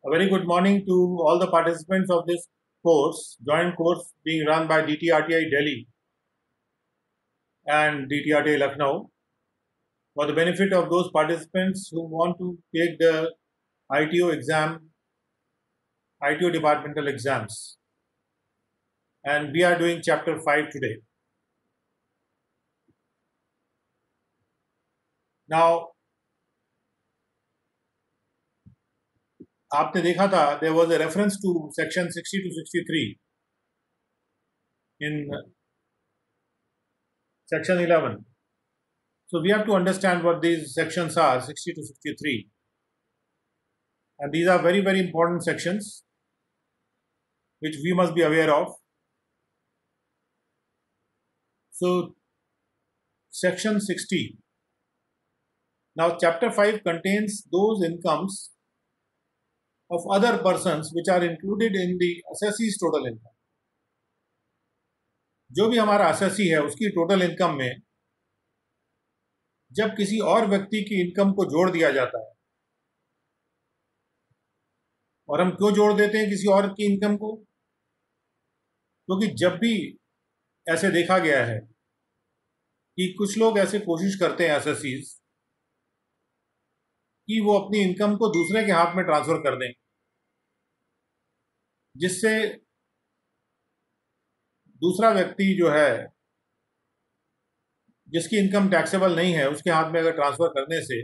A very good morning to all the participants of this course, joint course being run by DTRTI Delhi and DTRTI Lucknow. For the benefit of those participants who want to take the ITO exam, ITO departmental exams. And we are doing chapter 5 today. Now, आपने देखा था, there was a reference to section 60 to 63 in section 11. So we have to understand what these sections are, 60 to 63. And these are very, very important sections which we must be aware of. So, section 60. Now, chapter 5 contains those incomes of other persons which are included in the assessee's total income. जो भी हमारा assessee है उसकी total income में जब किसी और व्यक्ति की इनकम को जोड़ दिया जाता है, और हम क्यों जोड़ देते हैं किसी और की इनकम को? क्योंकि जब भी ऐसे देखा गया है कि कुछ लोग ऐसे कोशिश करते हैं assessees कि वो अपनी इनकम को दूसरे के हाथ में ट्रांसफर कर दें, जिससे दूसरा व्यक्ति जो है जिसकी इनकम टैक्सेबल नहीं है उसके हाथ में अगर ट्रांसफर करने से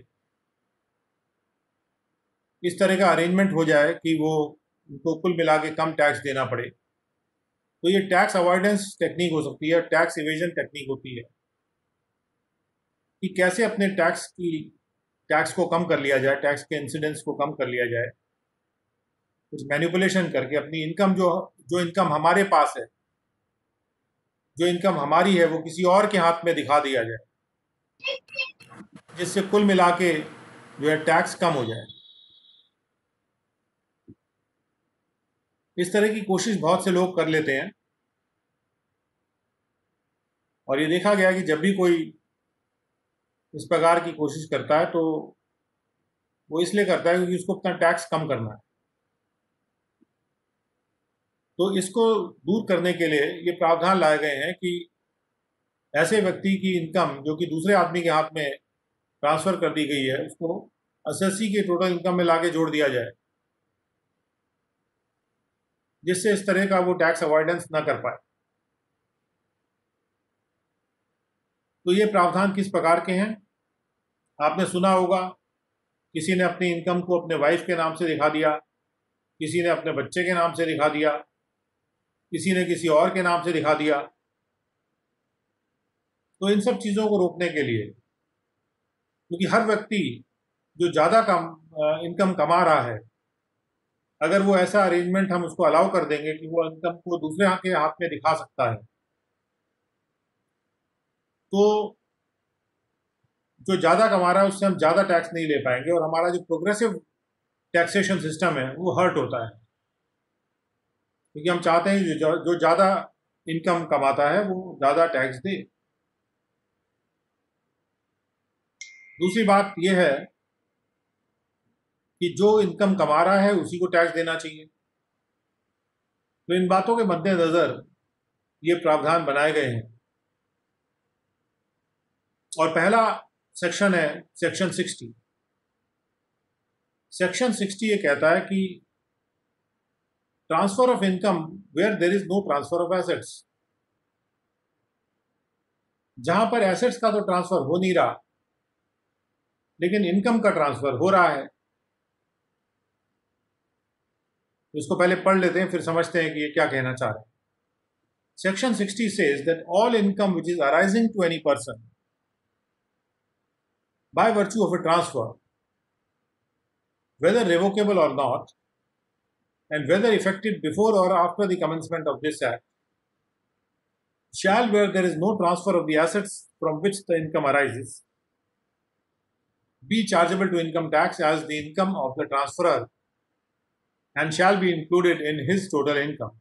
इस तरह का अरेंजमेंट हो जाए कि वो उनको कुल मिला के कम टैक्स देना पड़े, तो ये टैक्स अवॉइडेंस टेक्निक हो सकती है, टैक्स इवेजन टेक्निक होती है कि कैसे अपने टैक्स को कम कर लिया जाए, टैक्स के इंसिडेंस को कम कर लिया जाए, कुछ मैनिपुलेशन करके अपनी इनकम जो इनकम हमारे पास है, जो इनकम हमारी है, वो किसी और के हाथ में दिखा दिया जाए, जिससे कुल मिला के जो है टैक्स कम हो जाए। इस तरह की कोशिश बहुत से लोग कर लेते हैं, और ये देखा गया कि जब भी कोई इस प्रकार की कोशिश करता है तो वो इसलिए करता है क्योंकि उसको अपना टैक्स कम करना है। तो इसको दूर करने के लिए ये प्रावधान लाए गए हैं कि ऐसे व्यक्ति की इनकम जो कि दूसरे आदमी के हाथ में ट्रांसफर कर दी गई है उसको assessee के टोटल इनकम में लाके जोड़ दिया जाए, जिससे इस तरह का वो टैक्स अवॉइडेंस ना कर पाए। तो ये प्रावधान किस प्रकार के हैं? आपने सुना होगा किसी ने अपनी इनकम को अपने वाइफ के नाम से दिखा दिया, किसी ने अपने बच्चे के नाम से दिखा दिया, किसी ने किसी और के नाम से दिखा दिया। तो इन सब चीज़ों को रोकने के लिए, क्योंकि हर व्यक्ति जो ज़्यादा इनकम कमा रहा है, अगर वो ऐसा अरेंजमेंट हम उसको अलाउ कर देंगे कि वो इनकम को दूसरे के हाथ में दिखा सकता है, तो जो ज़्यादा कमा रहा है उससे हम ज़्यादा टैक्स नहीं ले पाएंगे और हमारा जो प्रोग्रेसिव टैक्सेशन सिस्टम है वो हर्ट होता है, क्योंकि हम चाहते हैं जो ज़्यादा इनकम कमाता है वो ज़्यादा टैक्स दे। दूसरी बात यह है कि जो इनकम कमा रहा है उसी को टैक्स देना चाहिए। तो इन बातों के मद्देनज़र ये प्रावधान बनाए गए हैं। और पहला सेक्शन है सेक्शन 60। सेक्शन 60 ये कहता है कि transfer of income where there is no transfer of assets. जहां पर एसेट्स का तो ट्रांसफर हो नहीं रहा लेकिन इनकम का ट्रांसफर हो रहा है। तो इसको पहले पढ़ लेते हैं, फिर समझते हैं कि ये क्या कहना चाह रहे हैं। Section 60 says that all income which is arising to any person by virtue of a transfer, whether revocable or not, and whether effected before or after the commencement of this act, shall, where there is no transfer of the assets from which the income arises, be chargeable to income tax as the income of the transferor and shall be included in his total income.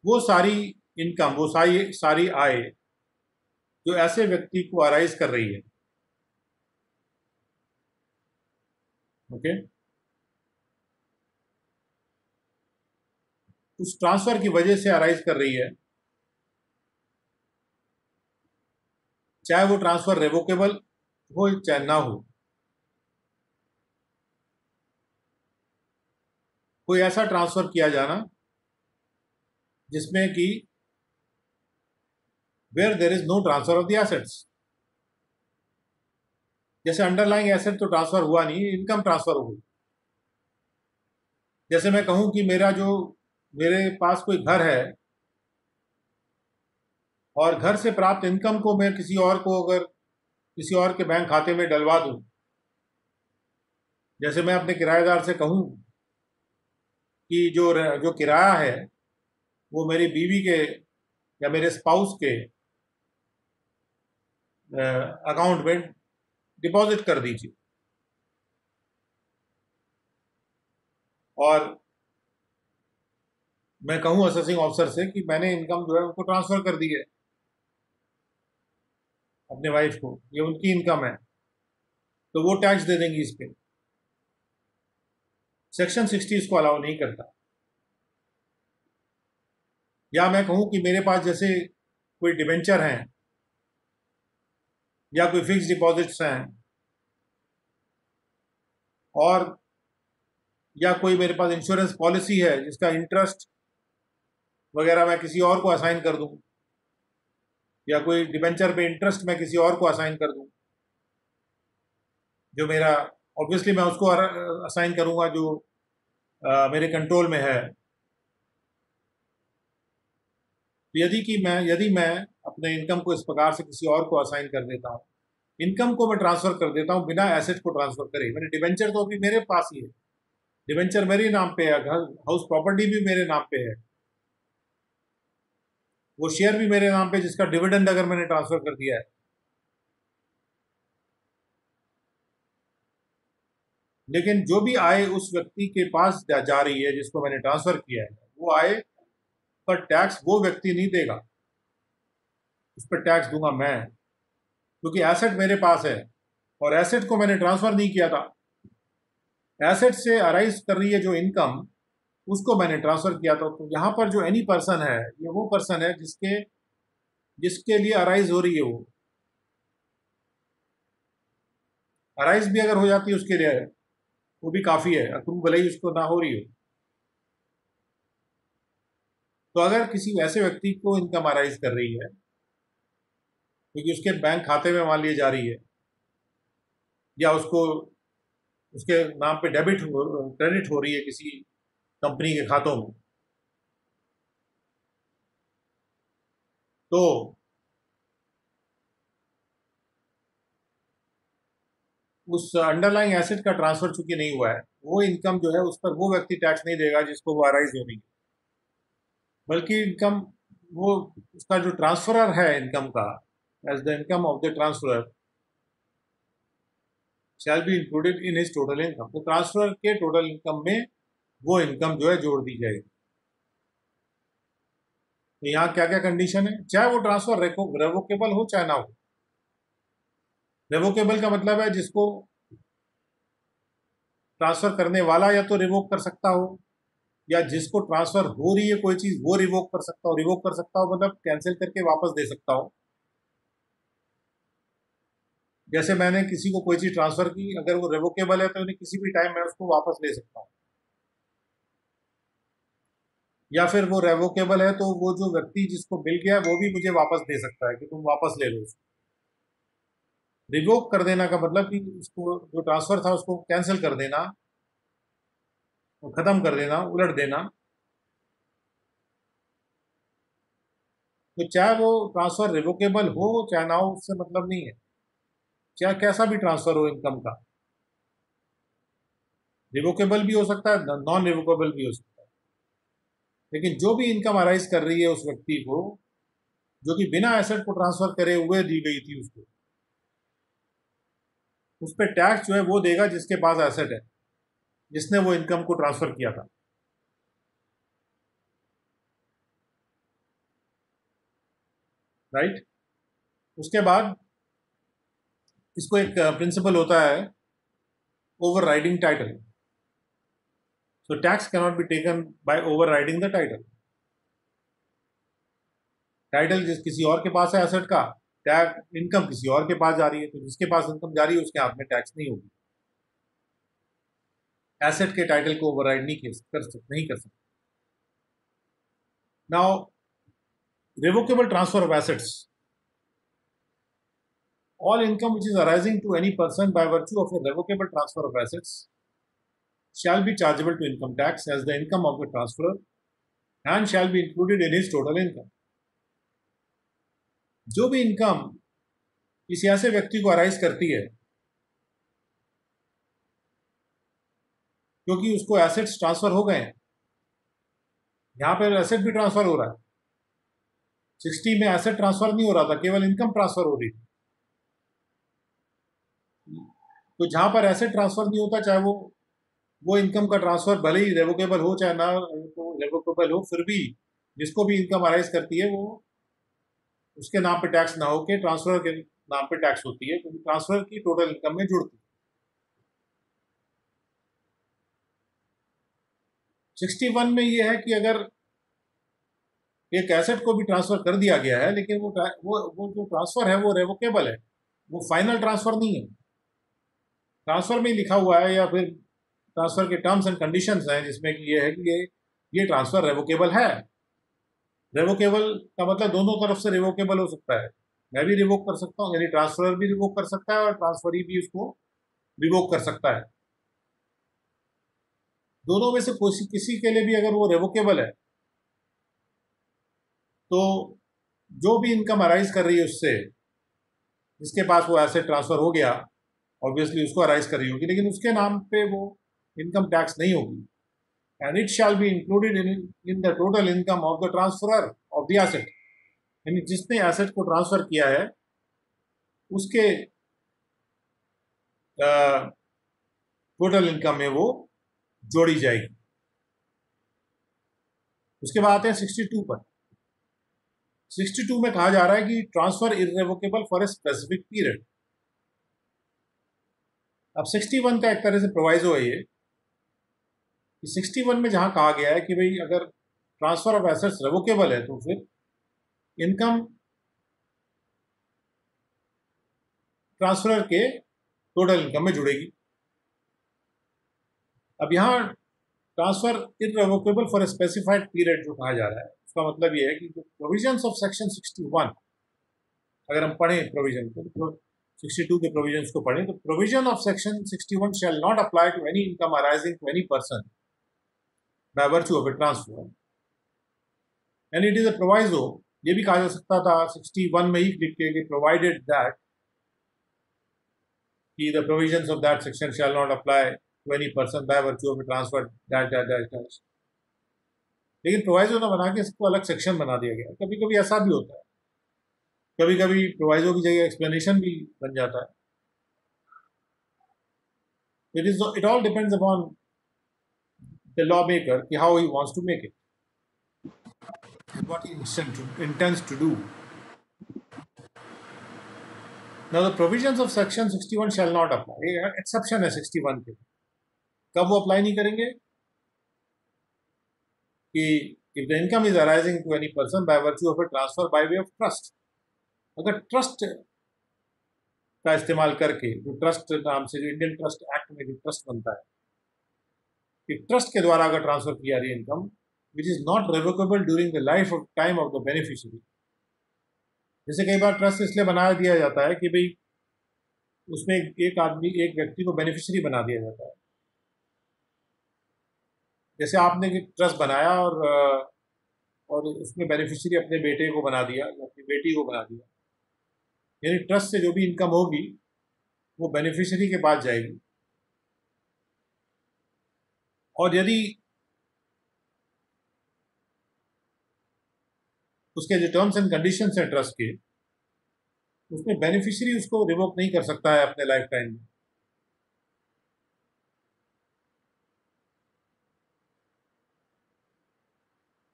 वो सारी income, वो सारी आय जो ऐसे व्यक्ति को arise कर रही है, ओके, उस ट्रांसफर की वजह से अराइज कर रही है, चाहे वो ट्रांसफर रेवोकेबल हो चाहे ना हो। कोई ऐसा ट्रांसफर किया जाना जिसमें कि where there is no transfer of the assets. जैसे अंडरलाइंग एसेट तो ट्रांसफर हुआ नहीं, इनकम ट्रांसफर हो गई। जैसे मैं कहूं कि मेरे पास कोई घर है और घर से प्राप्त इनकम को मैं किसी और को अगर किसी और के बैंक खाते में डलवा दूं, जैसे मैं अपने किराएदार से कहूं कि जो किराया है वो मेरी बीवी के या मेरे स्पाउस के अकाउंट में डिपॉजिट कर दीजिए, और मैं कहूं असेसिंग ऑफिसर से कि मैंने इनकम जो है उनको ट्रांसफर कर दी है अपने वाइफ को, ये उनकी इनकम है, तो वो टैक्स दे देंगी इस पे। सेक्शन 60 इसको अलाउ नहीं करता। या मैं कहूं कि मेरे पास जैसे कोई डिबेंचर हैं या कोई फिक्स डिपॉजिट्स हैं, और या कोई मेरे पास इंश्योरेंस पॉलिसी है जिसका इंटरेस्ट वगैरह मैं किसी और को असाइन कर दूं, या कोई डिबेंचर पे इंटरेस्ट मैं किसी और को असाइन कर दूं, जो मेरा ऑब्वियसली मैं उसको असाइन करूंगा जो मेरे कंट्रोल में है। तो यदि मैं अपने इनकम को इस प्रकार से किसी और को असाइन कर देता हूँ, इनकम को मैं ट्रांसफर कर देता हूँ बिना एसेट को ट्रांसफर करे। मैंने डिबेंचर तो अभी मेरे पास ही है, डिबेंचर मेरे नाम पे है, घर हाउस प्रॉपर्टी भी मेरे नाम पे है, वो शेयर भी मेरे नाम पे जिसका डिविडेंड अगर मैंने ट्रांसफर कर दिया है। लेकिन जो भी आय उस व्यक्ति के पास जा रही है जिसको मैंने ट्रांसफर किया है, वो आय पर टैक्स वो व्यक्ति नहीं देगा, उस पर टैक्स दूंगा मैं, क्योंकि एसेट मेरे पास है और एसेट को मैंने ट्रांसफर नहीं किया था। एसेट से अराइज कर रही है जो इनकम, उसको मैंने ट्रांसफर किया था। तो यहाँ पर जो एनी पर्सन है, ये वो पर्सन है जिसके जिसके लिए अराइज हो रही है। वो अराइज भी अगर हो जाती है उसके लिए वो भी काफी है, अप्रूव भले ही उसको ना हो रही हो। तो अगर किसी ऐसे व्यक्ति को इनकम अराइज कर रही है क्योंकि उसके बैंक खाते में मान ली जा रही है, या उसको उसके नाम पे क्रेडिट हो रही है किसी कंपनी के खातों में, तो उस अंडरलाइंग एसेट का ट्रांसफर चूंकि नहीं हुआ है, वो इनकम जो है उस पर वो व्यक्ति टैक्स नहीं देगा जिसको वो अराइज हो रही है, बल्कि इनकम वो उसका जो ट्रांसफरर है इनकम का, as the income of the transferor shall be included in his total income. तो ट्रांसफर के टोटल इनकम में वो इनकम जो है जोड़ दी जाएगी। तो यहाँ क्या क्या कंडीशन है, चाहे वो ट्रांसफर रेवोकेबल हो चाहे ना हो। रेवोकेबल का मतलब है जिसको ट्रांसफर करने वाला या तो रिवोक कर सकता हो, या जिसको ट्रांसफर हो रही है कोई चीज वो रिवोक कर सकता हो। रिवोक कर सकता हो मतलब कैंसिल करके वापस दे सकता हो। जैसे मैंने किसी को कोई चीज ट्रांसफर की, अगर वो रिवोकेबल है तो उन्हें किसी भी टाइम मैं उसको वापस ले सकता हूँ। या फिर वो रेवोकेबल है तो वो जो व्यक्ति जिसको मिल गया वो भी मुझे वापस दे सकता है कि तुम वापस ले लो उसको। रिवोक कर देना का मतलब कि उसको जो ट्रांसफर था उसको कैंसिल कर देना, खत्म कर देना, उलट देना। तो चाहे वो ट्रांसफर रिवोकेबल हो चाहे ना हो, उससे मतलब नहीं है, चाहे कैसा भी ट्रांसफर हो इनकम का। रिवोकेबल भी हो सकता है, नॉन रिवोकेबल भी हो सकता है, लेकिन जो भी इनकम अराइज कर रही है उस व्यक्ति को, जो कि बिना एसेट को ट्रांसफर करे हुए दी गई थी उसको, उस पर टैक्स जो है वो देगा जिसके पास एसेट है, जिसने वो इनकम को ट्रांसफर किया था। राइट। उसके बाद इसको एक प्रिंसिपल होता है over riding title. So tax cannot be taken by overriding the title. Title जिस किसी और के पास है एसेट का, टैक्स इनकम किसी और के पास जा रही है, तो जिसके पास इनकम जा रही है उसके हाथ में टैक्स नहीं होगी। एसेट के टाइटल को ओवरराइड नहीं कर सकते। Now revocable transfer of assets. All income which is arising to any person by virtue of a revocable transfer of assets shall be chargeable to income tax as the income of the transferor and shall be included in his total income. जो भी income किसी ऐसे व्यक्ति को arise करती है क्योंकि उसको एसेट्स ट्रांसफर हो गए हैं, यहां पर एसेट भी ट्रांसफर हो रहा है, 60 में एसेट ट्रांसफर नहीं हो रहा था, केवल इनकम ट्रांसफर हो रही थी। तो जहां पर एसेट ट्रांसफर नहीं होता, चाहे वो इनकम का ट्रांसफर भले ही रेवोकेबल हो चाहे ना तो रेवोकेबल हो, फिर भी जिसको भी इनकम अराइज करती है वो उसके नाम पे टैक्स ना हो के ट्रांसफर के नाम पे टैक्स होती है, क्योंकि ट्रांसफर की टोटल इनकम में जुड़ती है। 61 में ये है कि अगर एक एसेट को भी ट्रांसफर कर दिया गया है लेकिन वो जो ट्रांसफर है वो रेवोकेबल है, वो फाइनल ट्रांसफर नहीं है। ट्रांसफर में लिखा हुआ है या फिर ट्रांसफर के टर्म्स एंड कंडीशंस हैं जिसमें कि ये है कि ये ट्रांसफर रेवोकेबल है। रेवोकेबल का मतलब दोनों तरफ से रेवोकेबल हो सकता है, मैं भी रिवोक कर सकता हूँ, यानी ट्रांसफर भी रिवोक कर सकता है और ट्रांसफरी भी उसको रिवोक कर सकता है। दोनों में से किसी के लिए भी अगर वो रेवोकेबल है तो जो भी इनकम अराइज कर रही है उससे, जिसके पास वो एसेट ट्रांसफर हो गया, ऑब्वियसली उसको अराइज कर रही होगी, लेकिन उसके नाम पे वो इनकम टैक्स नहीं होगी। And it shall be included in the total income of the transferor of the asset, यानी जिसने एसेट को ट्रांसफर किया है उसके टोटल इनकम में वो जोड़ी जाएगी। उसके बाद आते हैं 62 पर। 62 में कहा जा रहा है कि transfer irrevocable for a specific period. अब 61 का एक तरह से प्रोवाइजो है ये कि 61 में जहां कहा गया है कि भाई अगर ट्रांसफर ऑफ एसेट्स रेवोकेबल है तो फिर इनकम ट्रांसफर के टोटल इनकम में जुड़ेगी। अब यहां transfer irrevocable for a specified period जो कहा जा रहा है उसका मतलब ये है कि प्रोविजंस ऑफ सेक्शन 61, अगर हम पढ़ें प्रोविजन को, तो 62 के प्रोविजंस को पढ़ें तो provision of section 61 shall not apply to any income arising to any person by virtue of a transfer and it is a proviso. ये भी कहा जा सकता था 61 में ही लिख के प्रोवाइडेड दैट कि the provisions of that section shall not apply to any person by virtue of a transfer dash dash dash dash, लेकिन प्रोवाइजो ना बना के इसको अलग सेक्शन बना दिया गया। कभी कभी ऐसा भी होता है, कभी कभी प्रोवाइजो की जगह एक्सप्लेनेशन भी बन जाता है। It all depends upon the lawmaker how he wants to make it and what he intends to do. Now the provisions of section 61 shall not apply. Exception है 61 के। कब वो अप्लाई नहीं करेंगे कि if the income is arising to any person by virtue of a transfer by way of trust, अगर trust का इस्तेमाल करके, जो ट्रस्ट नाम से जो इंडियन ट्रस्ट एक्ट में जो ट्रस्ट बनता है कि ट्रस्ट के द्वारा अगर ट्रांसफर किया रही income which is not revocable during the life of time of the beneficiary. जैसे कई बार ट्रस्ट इसलिए बना दिया जाता है कि भाई उसमें एक व्यक्ति को बेनिफिशियरी बना दिया जाता है। जैसे आपने ट्रस्ट बनाया और उसमें बेनिफिशियरी अपने बेटे को बना दिया या अपनी बेटी को बना दिया, यानी ट्रस्ट से जो भी इनकम होगी वो बेनिफिशियरी के पास जाएगी। और यदि उसके जो टर्म्स एंड कंडीशंस हैं ट्रस्ट के, उसमें बेनिफिशियरी उसको रिवोक नहीं कर सकता है अपने लाइफ टाइम में।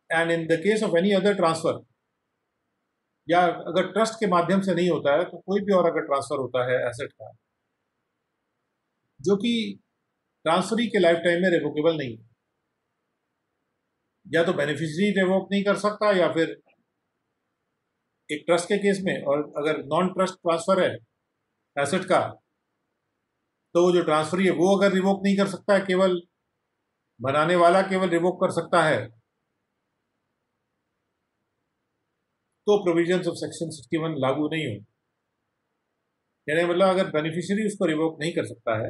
And in the case of any other transfer, या अगर ट्रस्ट के माध्यम से नहीं होता है तो कोई भी और अगर ट्रांसफर होता है एसेट का जो कि ट्रांसफरी के लाइफ टाइम में रिवोकेबल नहीं है, या तो बेनिफिशियरी रिवोक नहीं कर सकता, या फिर एक ट्रस्ट के केस में, और अगर नॉन ट्रस्ट ट्रांसफर है एसेट का, तो वो जो ट्रांसफरी है वो अगर रिवोक नहीं कर सकता है, केवल बनाने वाला केवल रिवोक कर सकता है, तो प्रोविजंस ऑफ सेक्शन 61 लागू नहीं हो। यानी मतलब अगर बेनिफिशियरी उसको रिवोक नहीं कर सकता है,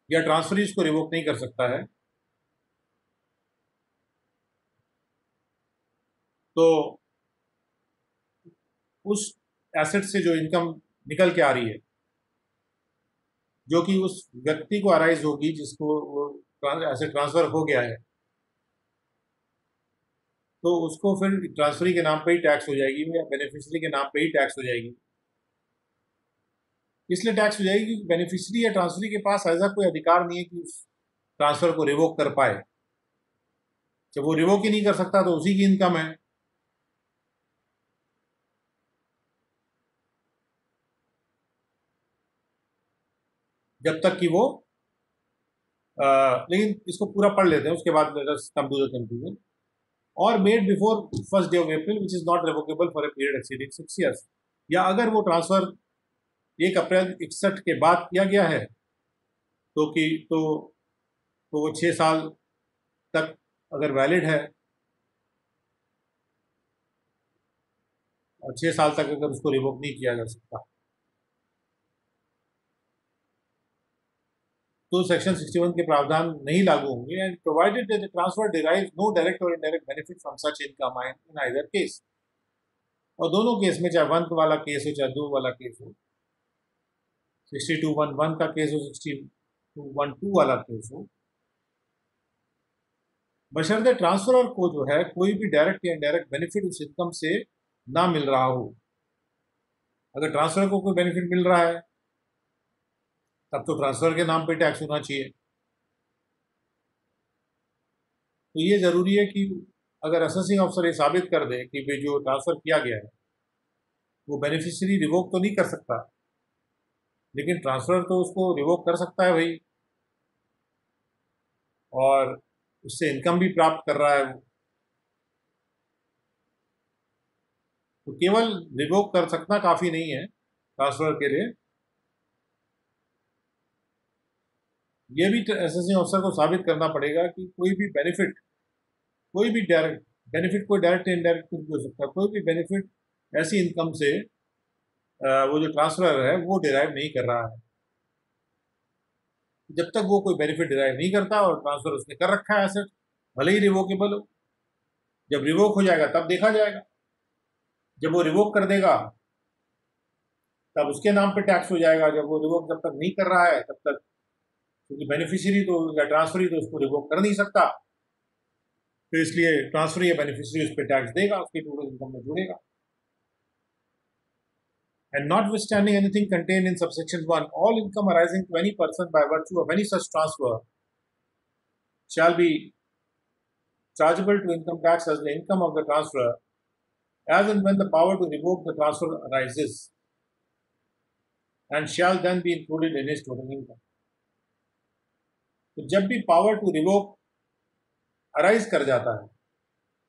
या ट्रांसफरी उसको रिवोक नहीं कर सकता है, तो उस एसेट से जो इनकम निकल के आ रही है, जो कि उस व्यक्ति को अराइज होगी जिसको वो एसेट ट्रांसफर हो गया है, तो उसको फिर ट्रांसफरी के नाम पे ही टैक्स हो जाएगी, या बेनिफिशियरी के नाम पे ही टैक्स हो जाएगी। इसलिए टैक्स हो जाएगी क्योंकि बेनिफिशियरी या ट्रांसफरी के पास ऐसा कोई अधिकार नहीं है कि उस ट्रांसफर को रिवोक कर पाए। जब वो रिवोक ही नहीं कर सकता तो उसी की इनकम है। जब तक कि वो लेकिन इसको पूरा पढ़ लेते हैं, उसके बाद let us come to the conclusion. और made before first day of April which is not revocable for a period exceeding 6 years, या अगर वो ट्रांसफर 1 अप्रैल 61 के बाद किया गया है, तो कि तो वो 6 साल तक अगर वैलिड है, और 6 साल तक अगर उसको रिवोक नहीं किया जा सकता, तो सेक्शन 61 के प्रावधान नहीं लागू होंगे। And provided that the transfer derives no direct और indirect benefit from such income in either case. और दोनों केस में, चाहे 1 वाला केस हो चाहे 2 वाला केस हो, 62(1)(1) का केस हो, 62(1)(2) वाला केस हो, बशर्ते ट्रांसफरर को जो है कोई भी डायरेक्ट या इनडायरेक्ट बेनिफिट उस इनकम से ना मिल रहा हो। अगर ट्रांसफर को कोई बेनिफिट मिल रहा है, तब तो ट्रांसफर के नाम पे टैक्स होना चाहिए। तो ये जरूरी है कि अगर असेसिंग ऑफिसर ये साबित कर दे कि भाई जो ट्रांसफर किया गया है वो बेनिफिशियरी रिवोक तो नहीं कर सकता, लेकिन ट्रांसफर तो उसको रिवोक कर सकता है भाई, और उससे इनकम भी प्राप्त कर रहा है वो, तो केवल रिवोक कर सकना काफी नहीं है ट्रांसफर के लिए। ये भी असेसिंग ऑफिसर को साबित करना पड़ेगा कि कोई भी बेनिफिट, कोई भी डायरेक्ट बेनिफिट, कोई डायरेक्ट इनडायरेक्ट कुछ भी हो सकता है, कोई भी बेनिफिट ऐसी इनकम से वो जो ट्रांसफर है वो डिराइव नहीं कर रहा है। जब तक वो कोई बेनिफिट डिराइव नहीं करता और ट्रांसफर उसने कर रखा है एसेट, भले ही रिवोकेबल हो, जब रिवोक हो जाएगा तब देखा जाएगा। जब वो रिवोक कर देगा तब उसके नाम पे टैक्स हो जाएगा। जब वो रिवोक जब तक नहीं कर रहा है तब तक, क्योंकि बेनिफिशियरी तो या ट्रांसफरी तो उसको रिवोक कर नहीं सकता, तो इसलिए ट्रांसफर या बेनिफिशियरी उस पर टैक्स देगा, उसकी टोटल इनकम में जुड़ेगा। And notwithstanding anything contained in subsection 1, all income arising to any person by virtue of any such transfer shall be chargeable to income tax as the income of the transferor, as and when the power to revoke the transfer arises, and shall then be included in his total income. तो जब भी power to revoke arise कर जाता है,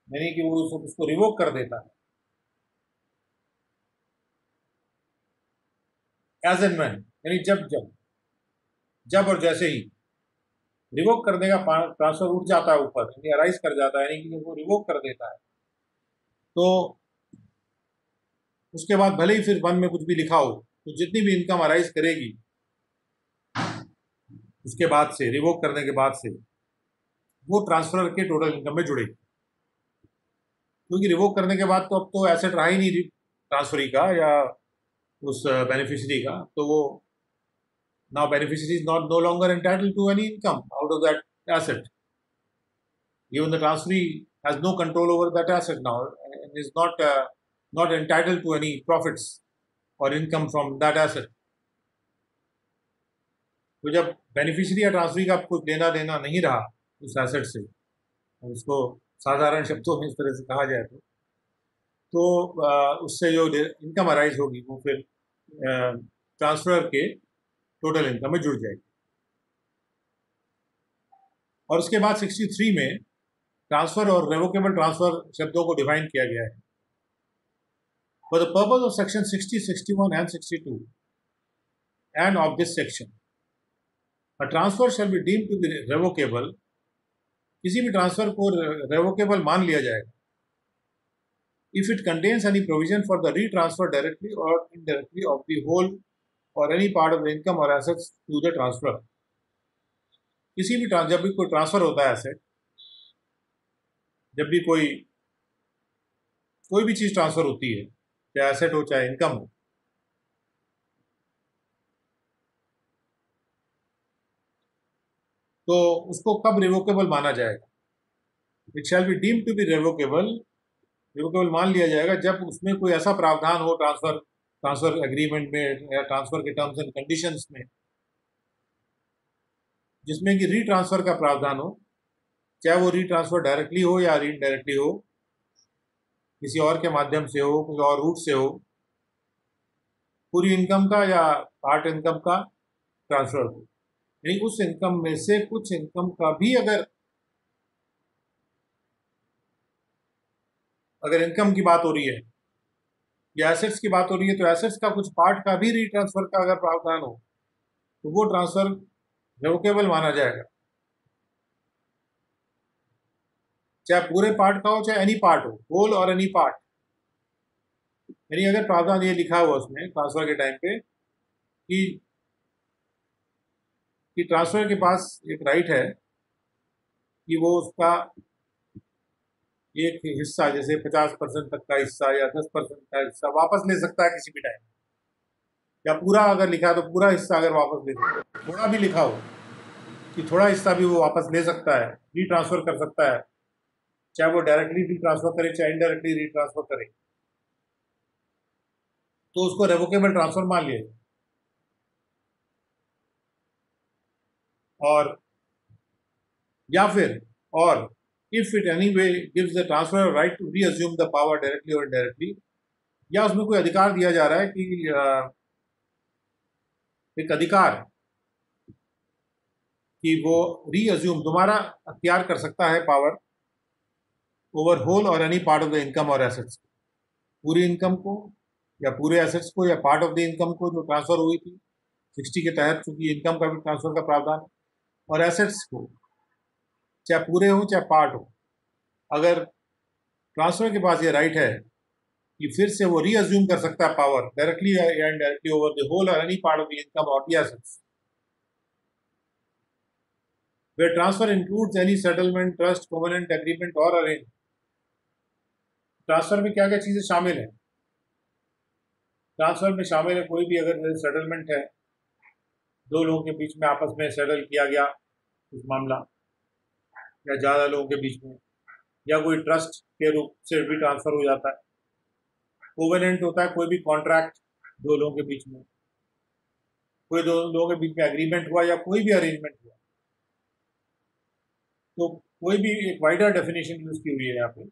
यानी कि वो उसको रिवोक कर देता है, एज एंड व्हेन, यानी जब जब जब और जैसे ही रिवोक कर देगा, ट्रांसफर उठ जाता है ऊपर, यानी अराइज कर जाता है, यानी कि वो रिवोक कर देता है, तो उसके बाद भले ही फिर वन में कुछ भी लिखा हो, तो जितनी भी इनकम अराइज करेगी उसके बाद से, रिवोक करने के बाद से, वो ट्रांसफर के टोटल इनकम में जुड़ेगी। क्योंकि रिवोक करने के बाद तो अब तो एसेट रहा ही नहीं ट्रांसफरी का या उस बेनिफिशियरी का, तो वो now beneficiary is not no longer entitled to any income out of that asset. Even the transferee has no control over that asset now and is not entitled to any profits or income from that asset. तो जब beneficiary या transferee का कुछ लेना देना नहीं रहा उस एसेट से, उसको साधारण शब्दों में इस तरह से कहा जाए तो उससे जो इनकम अराइज होगी वो फिर ट्रांसफर के टोटल इनकम में जुड़ जाएगी। और उसके बाद 63 में ट्रांसफर और रेवोकेबल ट्रांसफर शब्दों को डिफाइन किया गया है। For the purpose of section 60, 61 and 62 and of this section, a transfer shall be deemed to be revocable, किसी भी ट्रांसफर को रेवोकेबल मान लिया जाएगा if it contains any provision for the retransfer directly or indirectly of the whole or any part of the income or assets to the transfer। किसी भी जब भी कोई ट्रांसफर होता है एसेट, जब भी कोई भी चीज ट्रांसफर होती है, चाहे एसेट हो चाहे इनकम हो, तो उसको कब रिवोकेबल माना जाएगा? It shall be deemed to be revocable मान लिया जाएगा जब उसमें कोई ऐसा प्रावधान हो ट्रांसफर एग्रीमेंट में या ट्रांसफर के टर्म्स एंड कंडीशंस में जिसमें कि रीट्रांसफर का प्रावधान हो, चाहे वो रीट्रांसफर डायरेक्टली हो या इनडायरेक्टली हो, किसी और के माध्यम से हो, कोई और रूट से हो, पूरी इनकम का या पार्ट इनकम का ट्रांसफर हो, यानी उस इनकम में से कुछ इनकम का भी अगर इनकम की बात हो रही है या एसेट्स की बात हो रही है, तो एसेट्स का कुछ पार्ट का भी रीट्रांसफर का अगर प्रावधान हो तो वो ट्रांसफर रेवोकेबल माना जाएगा, चाहे पूरे पार्ट का हो चाहे एनी पार्ट हो, होल और एनी पार्ट। यानी अगर प्रावधान ये लिखा हुआ उसमें ट्रांसफर के टाइम पे कि ट्रांसफर के पास एक राइट है कि वो उसका एक हिस्सा, जैसे 50% तक का हिस्सा या 10% का हिस्सा वापस ले सकता है किसी भी टाइम, या पूरा अगर लिखा है तो पूरा हिस्सा अगर वापस ले सकता है, थोड़ा भी लिखा हो कि थोड़ा हिस्सा भी वो वापस ले सकता है, रीट्रांसफर कर सकता है, चाहे वो डायरेक्टली रीट्रांसफर करे चाहे इनडायरेक्टली रीट्रांसफर करे, तो उसको रेवोकेबल ट्रांसफर मान लिया। और या फिर और if it any way gives the transfer right to reassume the power directly और इनडायरेक्टली, या उसमें कोई अधिकार दिया जा रहा है कि एक अधिकार कि वो रीअज्यूम दोबारा अख्तियार कर सकता है पावर ओवर होल और any part of the income और एसेट्स, पूरी इनकम को या पूरे एसेट्स को या पार्ट ऑफ द इनकम को जो ट्रांसफर हुई थी 60 के तहत, चूंकि इनकम का भी ट्रांसफर का प्रावधान है, और एसेट्स को चाहे पूरे हो चाहे पार्ट हो, अगर ट्रांसफर के पास ये राइट है कि फिर से वो रीअज्यूम कर सकता है पावर डायरेक्टली या इनडायरेक्टली ओवर द होल और any part of the income और the assets, where transfer includes any settlement, trust, covenant, agreement or arrangement। Transfer में क्या क्या चीजें शामिल है? ट्रांसफर में शामिल है कोई भी अगर सेटलमेंट है, दो लोगों के बीच में आपस में सेटल किया गया कुछ मामला, या ज्यादा लोगों के बीच में, या कोई ट्रस्ट के रूप से भी ट्रांसफर हो जाता है। कोवेनेंट होता है कोई भी कॉन्ट्रैक्ट दो लोगों के बीच में, कोई दो लोगों के बीच में एग्रीमेंट हुआ या कोई भी अरेंजमेंट हुआ, तो कोई भी एक वाइडर डेफिनेशन यूज की हुई है यहाँ पे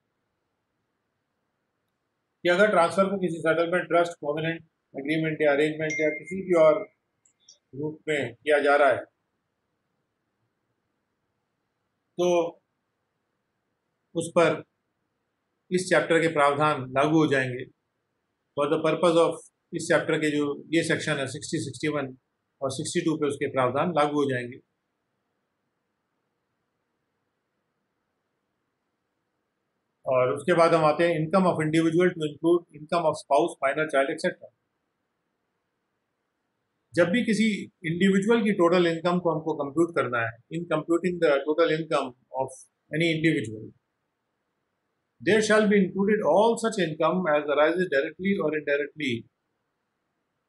कि अगर ट्रांसफर को किसी सेटलमेंट, ट्रस्ट, कोवेनेंट, एग्रीमेंट या अरेंजमेंट या किसी भी और रूप में किया जा रहा है, तो उस पर इस चैप्टर के प्रावधान लागू हो जाएंगे। फॉर द पर्पज ऑफ इस चैप्टर के जो ये सेक्शन है 60, 61 और 62 पे उसके प्रावधान लागू हो जाएंगे। और उसके बाद हम आते हैं income of individual to include income of spouse, minor child etcetera. जब भी किसी इंडिविजुअल की टोटल इनकम को हमको कंप्यूट करना है, इन computing the total income of any individual, there shall be included all such income as arises directly or indirectly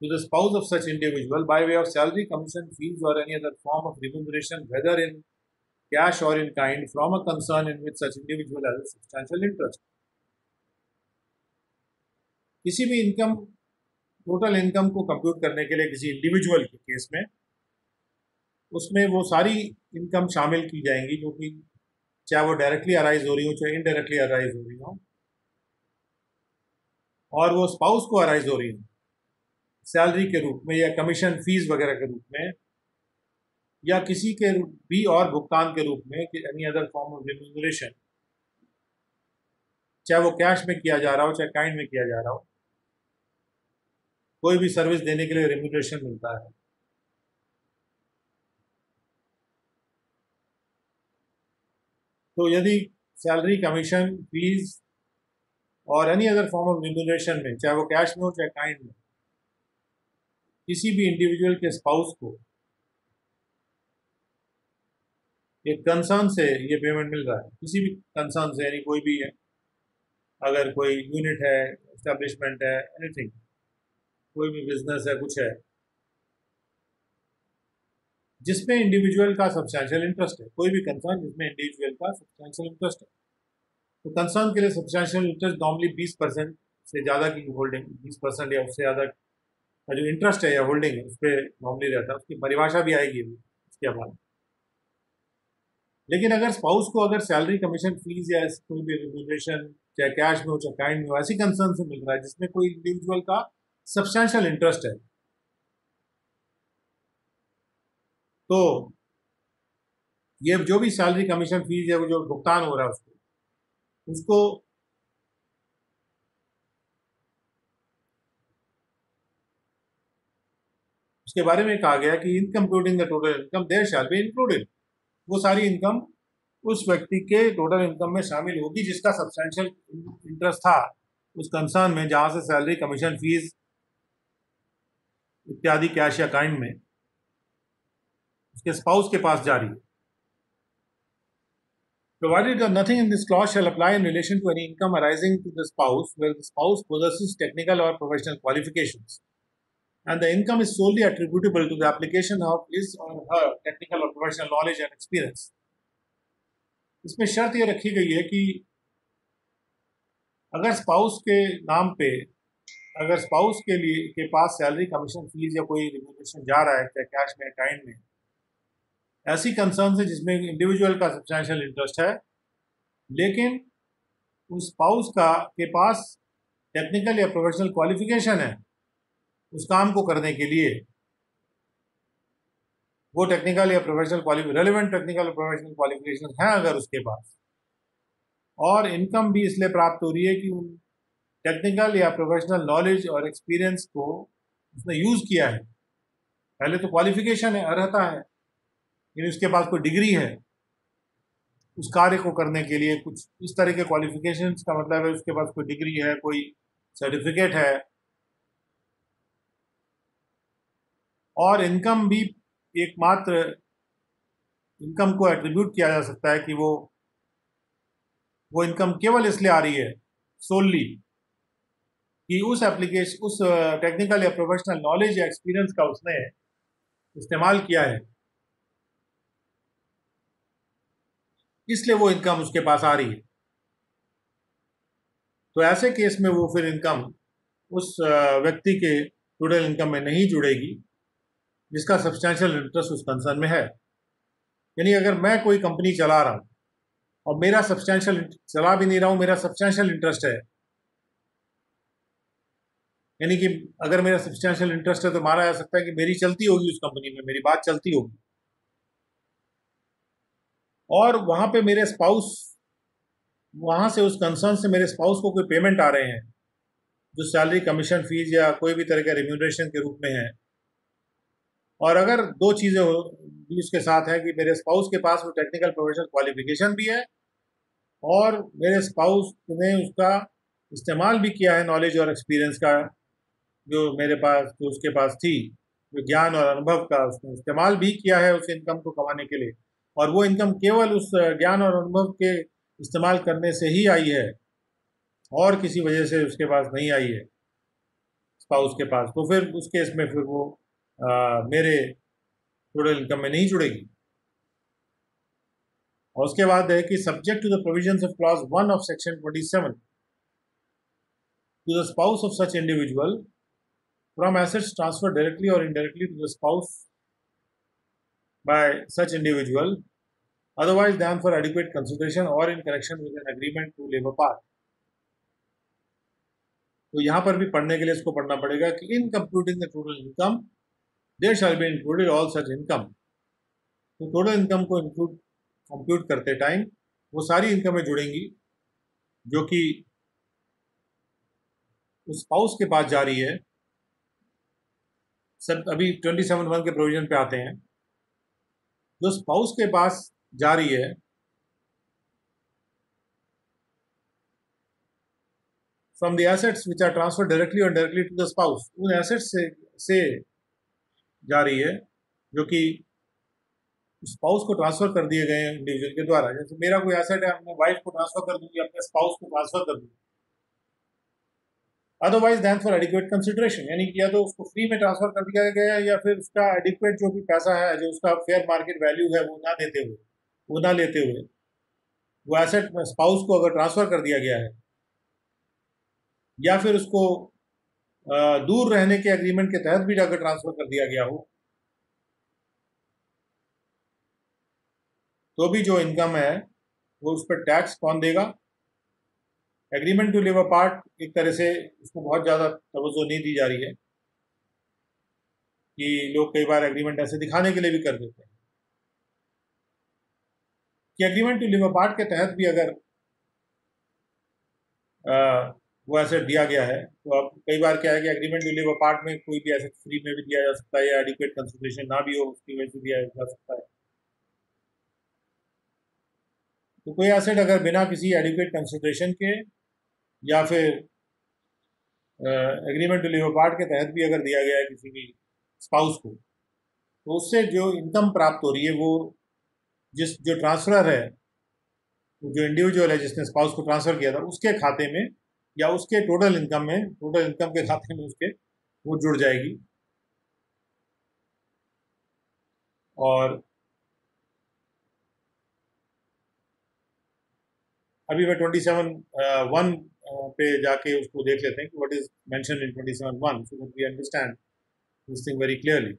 to the spouse of such individual by way of salary, commission, fees or any other form of remuneration, whether in cash or in kind, from a concern in which such individual has a substantial interest। किसी भी income, total income को compute करने के लिए किसी individual के case में उसमें वो सारी इनकम शामिल की जाएंगी जो कि चाहे वो डायरेक्टली अराइज हो रही हो चाहे इनडायरेक्टली अराइज हो रही हो, और वो स्पाउस को अराइज हो रही हो सैलरी के रूप में या कमीशन, फीस वगैरह के रूप में, या किसी के भी और भुगतान के रूप में any other form of remuneration, चाहे वो कैश में किया जा रहा हो चाहे काइंड में किया जा रहा हो, कोई भी सर्विस देने के लिए रिम्यूनरेशन मिलता है। तो यदि सैलरी, कमीशन, फीस और any other form of remuneration में, चाहे वो कैश में हो चाहे काइंड में, किसी भी इंडिविजुअल के स्पाउस को एक कंसर्न से ये पेमेंट मिल रहा है, किसी भी कंसर्न से, यानी कोई भी है, अगर कोई यूनिट है, एस्टेब्लिशमेंट है, एनीथिंग, कोई भी बिजनेस है, कुछ है जिसमें इंडिविजुअल का सब्सटैंशियल इंटरेस्ट है, कोई भी कंसर्न जिसमें इंडिविजुअल का सब्सटैंशियल इंटरेस्ट है, तो कंसर्न के लिए सब्सटैंशियल इंटरेस्ट नॉर्मली 20% से ज़्यादा की होल्डिंग, 20% या उससे ज़्यादा का जो इंटरेस्ट है या होल्डिंग है उस पर नॉर्मली रहता है। उसकी परिभाषा भी आएगी उसके बाद। लेकिन अगर स्पाउस को अगर सैलरी, कमीशन, फीस या कोई भी रिम्यूनरेशन, चाहे कैश में हो चाहे काइंड में हो, ऐसी कंसर्न से मिल रहा है जिसमें कोई इंडिविजुअल का सब्सटैंशियल इंटरेस्ट है, तो ये जो भी सैलरी, कमीशन, फीस है वो जो भुगतान हो रहा है उसको उसको उसके बारे में कहा गया कि income including the total income there shall be included. वो सारी इनकम उस व्यक्ति के टोटल इनकम में शामिल होगी जिसका सब्सटैंशियल इंटरेस्ट था उस कंसर्न में, जहां से सैलरी, कमीशन, फीस इत्यादि कैश या काइंड में उसके स्पाउस के पास जा रही है। Provided that nothing in this clause shall apply in relation to any income arising to the spouse where the spouse possesses technical or professional qualifications and the income is solely attributable to the application of his or her technical or professional knowledge and experience। इसमें शर्त यह रखी गई है कि अगर spouse के नाम पे, अगर स्पाउस के लिए के पास सैलरी, कमीशन, फीस या कोई रिम्यूनरेशन जा रहा है, चाहे कैश में, काइंड में, ऐसी कंसर्न है जिसमें इंडिविजुअल का सब्सटैंशियल इंटरेस्ट है, लेकिन उस स्पाउस का के पास टेक्निकल या प्रोफेशनल क्वालिफिकेशन है उस काम को करने के लिए, वो टेक्निकल या प्रोफेशनल रेलिवेंट टेक्निकल और प्रोफेशनल क्वालिफिकेशन है अगर उसके पास, और इनकम भी इसलिए प्राप्त हो रही है कि उन टेक्निकल या प्रोफेशनल नॉलेज और एक्सपीरियंस को उसने यूज़ किया है। पहले तो क्वालिफिकेशन है, अर्हता है, लेकिन उसके पास कोई डिग्री है उस कार्य को करने के लिए, कुछ इस तरह के क्वालिफिकेशंस का मतलब है उसके पास कोई डिग्री है, कोई सर्टिफिकेट है, और इनकम भी एकमात्र इनकम को एट्रीब्यूट किया जा सकता है कि वो इनकम केवल इसलिए आ रही है सोलली कि उस एप्लीकेशन, उस टेक्निकल या प्रोफेशनल नॉलेज या एक्सपीरियंस का उसने इस्तेमाल किया है, इसलिए वो इनकम उसके पास आ रही है। तो ऐसे केस में वो फिर इनकम उस व्यक्ति के टोटल इनकम में नहीं जुड़ेगी जिसका सब्सटैंशियल इंटरेस्ट उस कंसर्न में है। यानी अगर मैं कोई कंपनी चला रहा हूँ और मेरा सब्सटैंशियल, चला भी नहीं रहा हूँ, मेरा सब्सटैंशियल इंटरेस्ट है, यानी कि अगर मेरा सब्सटैंशियल इंटरेस्ट है तो माना जा सकता है कि मेरी चलती होगी उस कंपनी में, मेरी बात चलती होगी, और वहाँ पे मेरे स्पाउस, वहाँ से उस कंसर्न से मेरे स्पाउस को कोई पेमेंट आ रहे हैं जो सैलरी, कमीशन, फीस या कोई भी तरह का रिम्यूनरेशन के रूप में है, और अगर दो चीज़ें भी उसके साथ है कि मेरे स्पाउस के पास वो टेक्निकल प्रोफेशनल क्वालिफिकेशन भी है और मेरे स्पाउस ने उसका इस्तेमाल भी किया है, नॉलेज और एक्सपीरियंस का जो मेरे पास, जो उसके पास थी, जो ज्ञान और अनुभव का उसने इस्तेमाल भी किया है उस इनकम को कमाने के लिए, और वो इनकम केवल उस ज्ञान और अनुभव के इस्तेमाल करने से ही आई है और किसी वजह से उसके पास नहीं आई है स्पाउस के पास, तो फिर उस केस में फिर वो मेरे टोटल इनकम में नहीं जुड़ेगी। और उसके बाद है कि subject to the provisions of clause 1 of section 27 to the spouse of such individual from assets transferred directly or indirectly to the spouse by such individual otherwise than for adequate consideration or in connection with an agreement to labor part। तो यहाँ पर भी पढ़ने के लिए इसको पढ़ना पड़ेगा कि in computing the total income there shall be included all such income. तो टोटल इनकम को कंप्यूट करते टाइम वो सारी इनकमें जुड़ेंगी जो कि उस स्पाउस के पास जा रही है। सब अभी 27(1) के प्रोविजन पे आते हैं। जो स्पाउस के पास जा रही है from the assets which are transfer directly और डायरेक्टली टू द स्पाउस, उन एसेट्स से जा रही है जो कि स्पाउस को ट्रांसफर कर दिए गए हैं इंडिविजुअल के द्वारा। जैसे मेरा कोई एसेट है, अपने वाइफ को ट्रांसफर कर दूंगी, अपने स्पाउस को ट्रांसफर कर दूंगी। Otherwise then for adequate consideration, यानी कि या तो उसको फ्री में ट्रांसफर कर दिया गया है या फिर उसका एडिक्वेट जो भी पैसा है, जो उसका फेयर मार्केट वैल्यू है, वो ना लेते हुए वो एसेट स्पाउस को अगर ट्रांसफर कर दिया गया है या फिर उसको दूर रहने के एग्रीमेंट के तहत भी अगर ट्रांसफर कर दिया गया हो, तो भी जो इनकम है वो उस पर टैक्स कौन देगा? एग्रीमेंट टू लिव अपार्ट एक तरह से उसको बहुत ज़्यादा तवज्जो नहीं दी जा रही है कि लोग कई बार एग्रीमेंट ऐसे दिखाने के लिए भी कर देते हैं कि एग्रीमेंट टू लिव अपार्ट के तहत भी अगर वो एसेट दिया गया है, तो अब कई बार क्या है कि एग्रीमेंट टू लिव अपार्ट में कोई भी एसेट फ्री में भी दिया जा सकता है या एडिक्वेट कंसिडरेशन ना भी हो उसकी वजह से दिया जा सकता है। तो कोई एसेट अगर बिना किसी एडिक्वेट कंसिडरेशन के या फिर एग्रीमेंट टू लिव अपार्ट के तहत भी अगर दिया गया है किसी भी स्पाउस को, तो उससे जो इनकम प्राप्त हो रही है वो जो ट्रांसफरर है, जो इंडिविजुअल है जिसने स्पाउस को ट्रांसफर किया था, उसके खाते में या उसके टोटल इनकम के खाते में उसके वो जुड़ जाएगी। और अभी मैं 27(1) पे जाके उसको देख लेते हैं कि what is mention in 27(1) so that we understand this thing very clearly.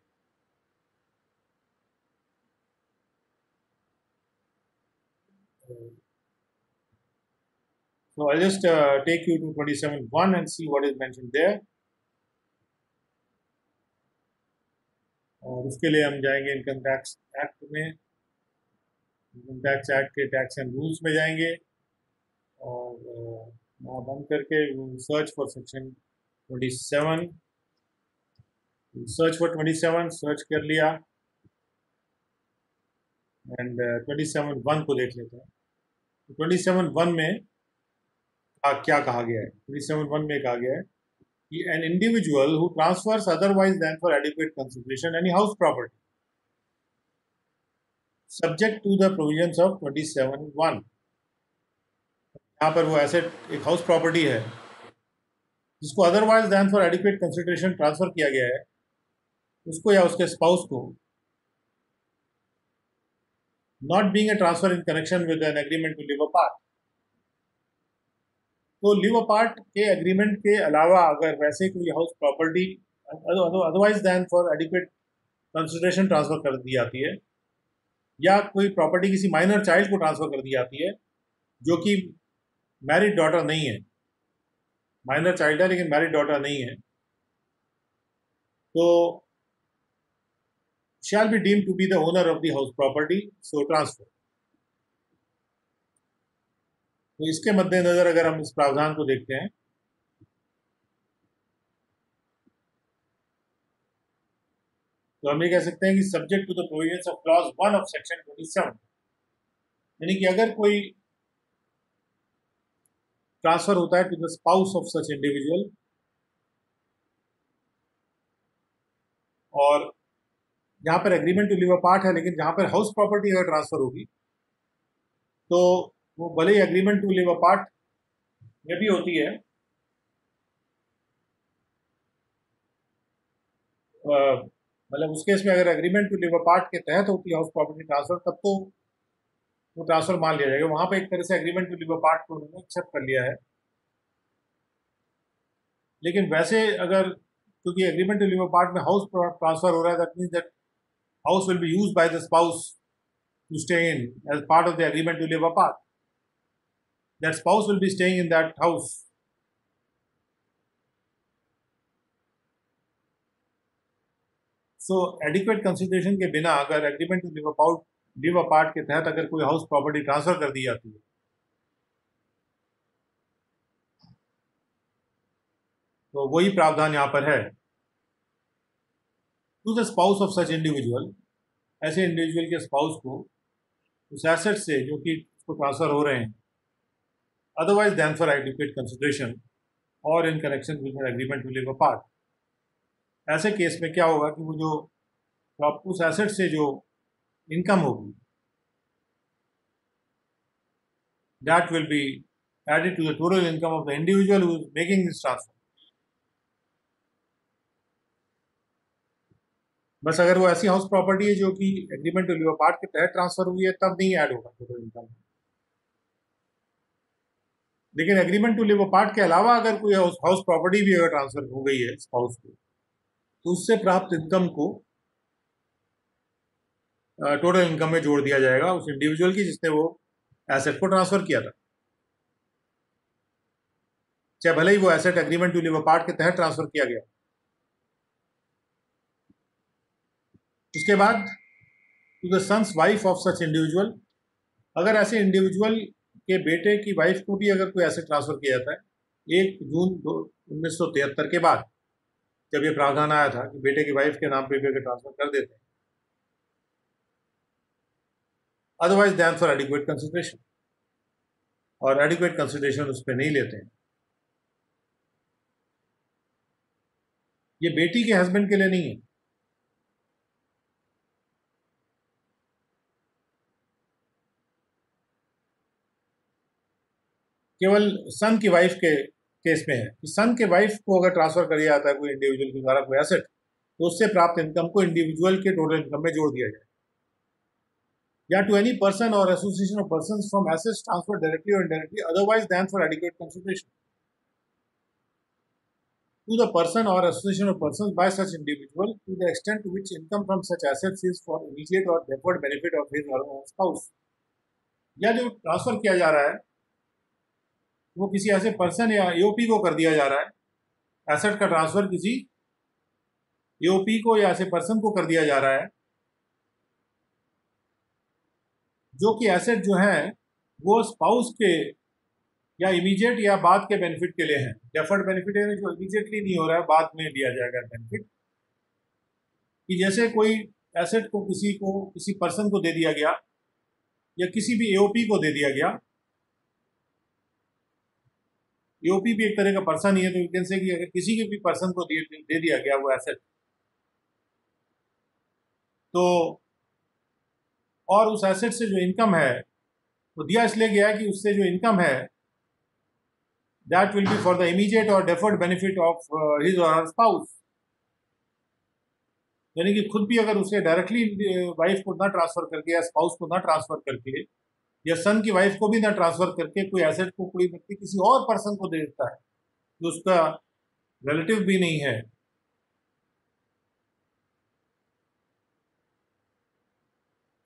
So I'll just take you to 27(1) and see what is mentioned there. और उसके लिए हम जाएंगे इनकम टैक्स एक्ट में, इनकम टैक्स एक्ट के टैक्स एंड रूल्स में जाएंगे और वहाँ बंद करके search for section 27, search for 27 search कर लिया एंड 27(1) को देख लेते हैं। तो 27(1) में क्या कहा गया है? 27(1) में कहा गया है कि an individual who transfers otherwise than for adequate consideration any house property subject to the provisions of 27(1), यहाँ पर वो एसेट एक हाउस प्रॉपर्टी है जिसको otherwise than for adequate consideration transfer किया गया है, उसको या उसके स्पाउस को, not being a transfer in connection with an agreement to live apart. तो लिव अपार्ट के एग्रीमेंट के अलावा अगर वैसे कोई house property otherwise than for adequate consideration transfer कर दी जाती है या कोई प्रॉपर्टी किसी माइनर चाइल्ड को ट्रांसफर कर दी जाती है जो कि मैरिड डॉटर नहीं है, माइनर चाइल्ड है लेकिन मैरिड डॉटर नहीं है, तो shall be deemed to be the owner of the house property, so transfer। तो इसके मद्देनजर अगर हम इस प्रावधान को देखते हैं तो हम ये कह सकते हैं कि subject to the provisions of clause 1 of section 27, यानी कि अगर कोई ट्रांसफर होता है to the spouse of such individual और जहां पर एग्रीमेंट टू लिव अपार्ट है लेकिन जहां पर हाउस प्रॉपर्टी अगर ट्रांसफर होगी तो वो भले ही एग्रीमेंट टू लिव अपार्ट में भी होती है, मतलब उस केस में अगर एग्रीमेंट टू लिव अपार्ट के तहत होती है हाउस प्रॉपर्टी ट्रांसफर, तब तो वो ट्रांसफर मान लिया जाएगा। वहां पे एक तरह से एग्रीमेंट टू लिव अपार्ट को उन्होंने एक्सेप्ट कर लिया है। लेकिन वैसे अगर क्योंकि एग्रीमेंट टू लिव अपार्ट में हाउस ट्रांसफर हो रहा है, that means that house will be used by the spouse to stay in as part of the agreement to live apart. That spouse will be staying in that house. So adequate consideration के बिना अगर agreement to live live apart के तहत अगर कोई house property transfer कर दी जाती है तो वही प्रावधान यहाँ पर है। To the spouse of such individual, ऐसे इंडिविजुअल के स्पाउस को उस एसेट से जो कि उसको ट्रांसफर हो रहे हैं, otherwise then for adequate consideration और in connection with agreement to live apart, ऐसे केस में क्या होगा कि वो जो उस एसेट से जो इनकम होगी that will be added to the total income of the individual who is making this transfer. बस अगर वो ऐसी हाउस प्रॉपर्टी है जो कि एग्रीमेंट टू लिव अपार्ट के तहत ट्रांसफर हुई है तब नहीं ऐड होगा टोटल इनकम। लेकिन एग्रीमेंट टू लिव अपार्ट के अलावा अगर कोई हाउस प्रॉपर्टी भी अगर ट्रांसफर हो गई है स्पाउस को तो उससे प्राप्त इनकम को टोटल इनकम में जोड़ दिया जाएगा उस इंडिविजुअल की जिसने वो एसेट को ट्रांसफर किया था, चाहे भले ही वो asset agreement to live apart के तहत ट्रांसफर किया गया। उसके बाद to the son's wife of such individual, अगर ऐसे इंडिविजुअल के बेटे की वाइफ को भी अगर कोई एसेट ट्रांसफर किया जाता है 1 जून 1973 के बाद, जब ये प्रावधान आया था कि बेटे की वाइफ के नाम पे भी अगर ट्रांसफर कर देते हैं, otherwise then for adequate consideration, और एडिक्वेट कंसिडरेशन उस पर नहीं लेते हैं। ये बेटी के हस्बैंड के लिए नहीं है, केवल सन की वाइफ के केस में है कि सन के वाइफ को अगर ट्रांसफर कर दिया जाता है कोई इंडिविजुअल के द्वारा कोई एसेट तो उससे प्राप्त इनकम को इंडिविजुअल के टोटल इनकम में जोड़ दिया जाए, या टू एनी पर्सन और association of persons from assets transfer directly और indirectly otherwise then for adequate consideration to the person or association of persons by such individual to the extent to which income from such assets is for immediate or deferred benefit of his or her spouse, या जो transfer किया जा रहा है वो किसी ऐसे person या एओपी को कर दिया जा रहा है, एसेट का ट्रांसफर किसी एओपी को या ऐसे पर्सन को कर दिया जा रहा है जो कि एसेट जो है वो स्पाउस के या इमीडिएट या बाद के बेनिफिट के लिए है। डेफर्ड बेनिफिट है जो इमीडिएटली नहीं हो रहा है, बाद में दिया जाएगा बेनिफिट, कि जैसे कोई एसेट को किसी पर्सन को दे दिया गया या किसी भी एओपी को दे दिया गया। एओपी भी एक तरह का पर्सन ही है, तो यू कैन से कि अगर किसी के भी पर्सन को दे दिया गया वो एसेट, तो और उस एसेट से जो इनकम है वो दिया इसलिए गया है कि उससे जो इनकम है that will be for the immediate or deferred benefit of his or her spouse, यानी कि खुद भी अगर उसे डायरेक्टली वाइफ को ना ट्रांसफर करके या स्पाउस को ना ट्रांसफर करके या सन की वाइफ को भी ना ट्रांसफर करके कोई एसेट को कोई व्यक्ति किसी और पर्सन को दे देता है जो उसका रिलेटिव भी नहीं है,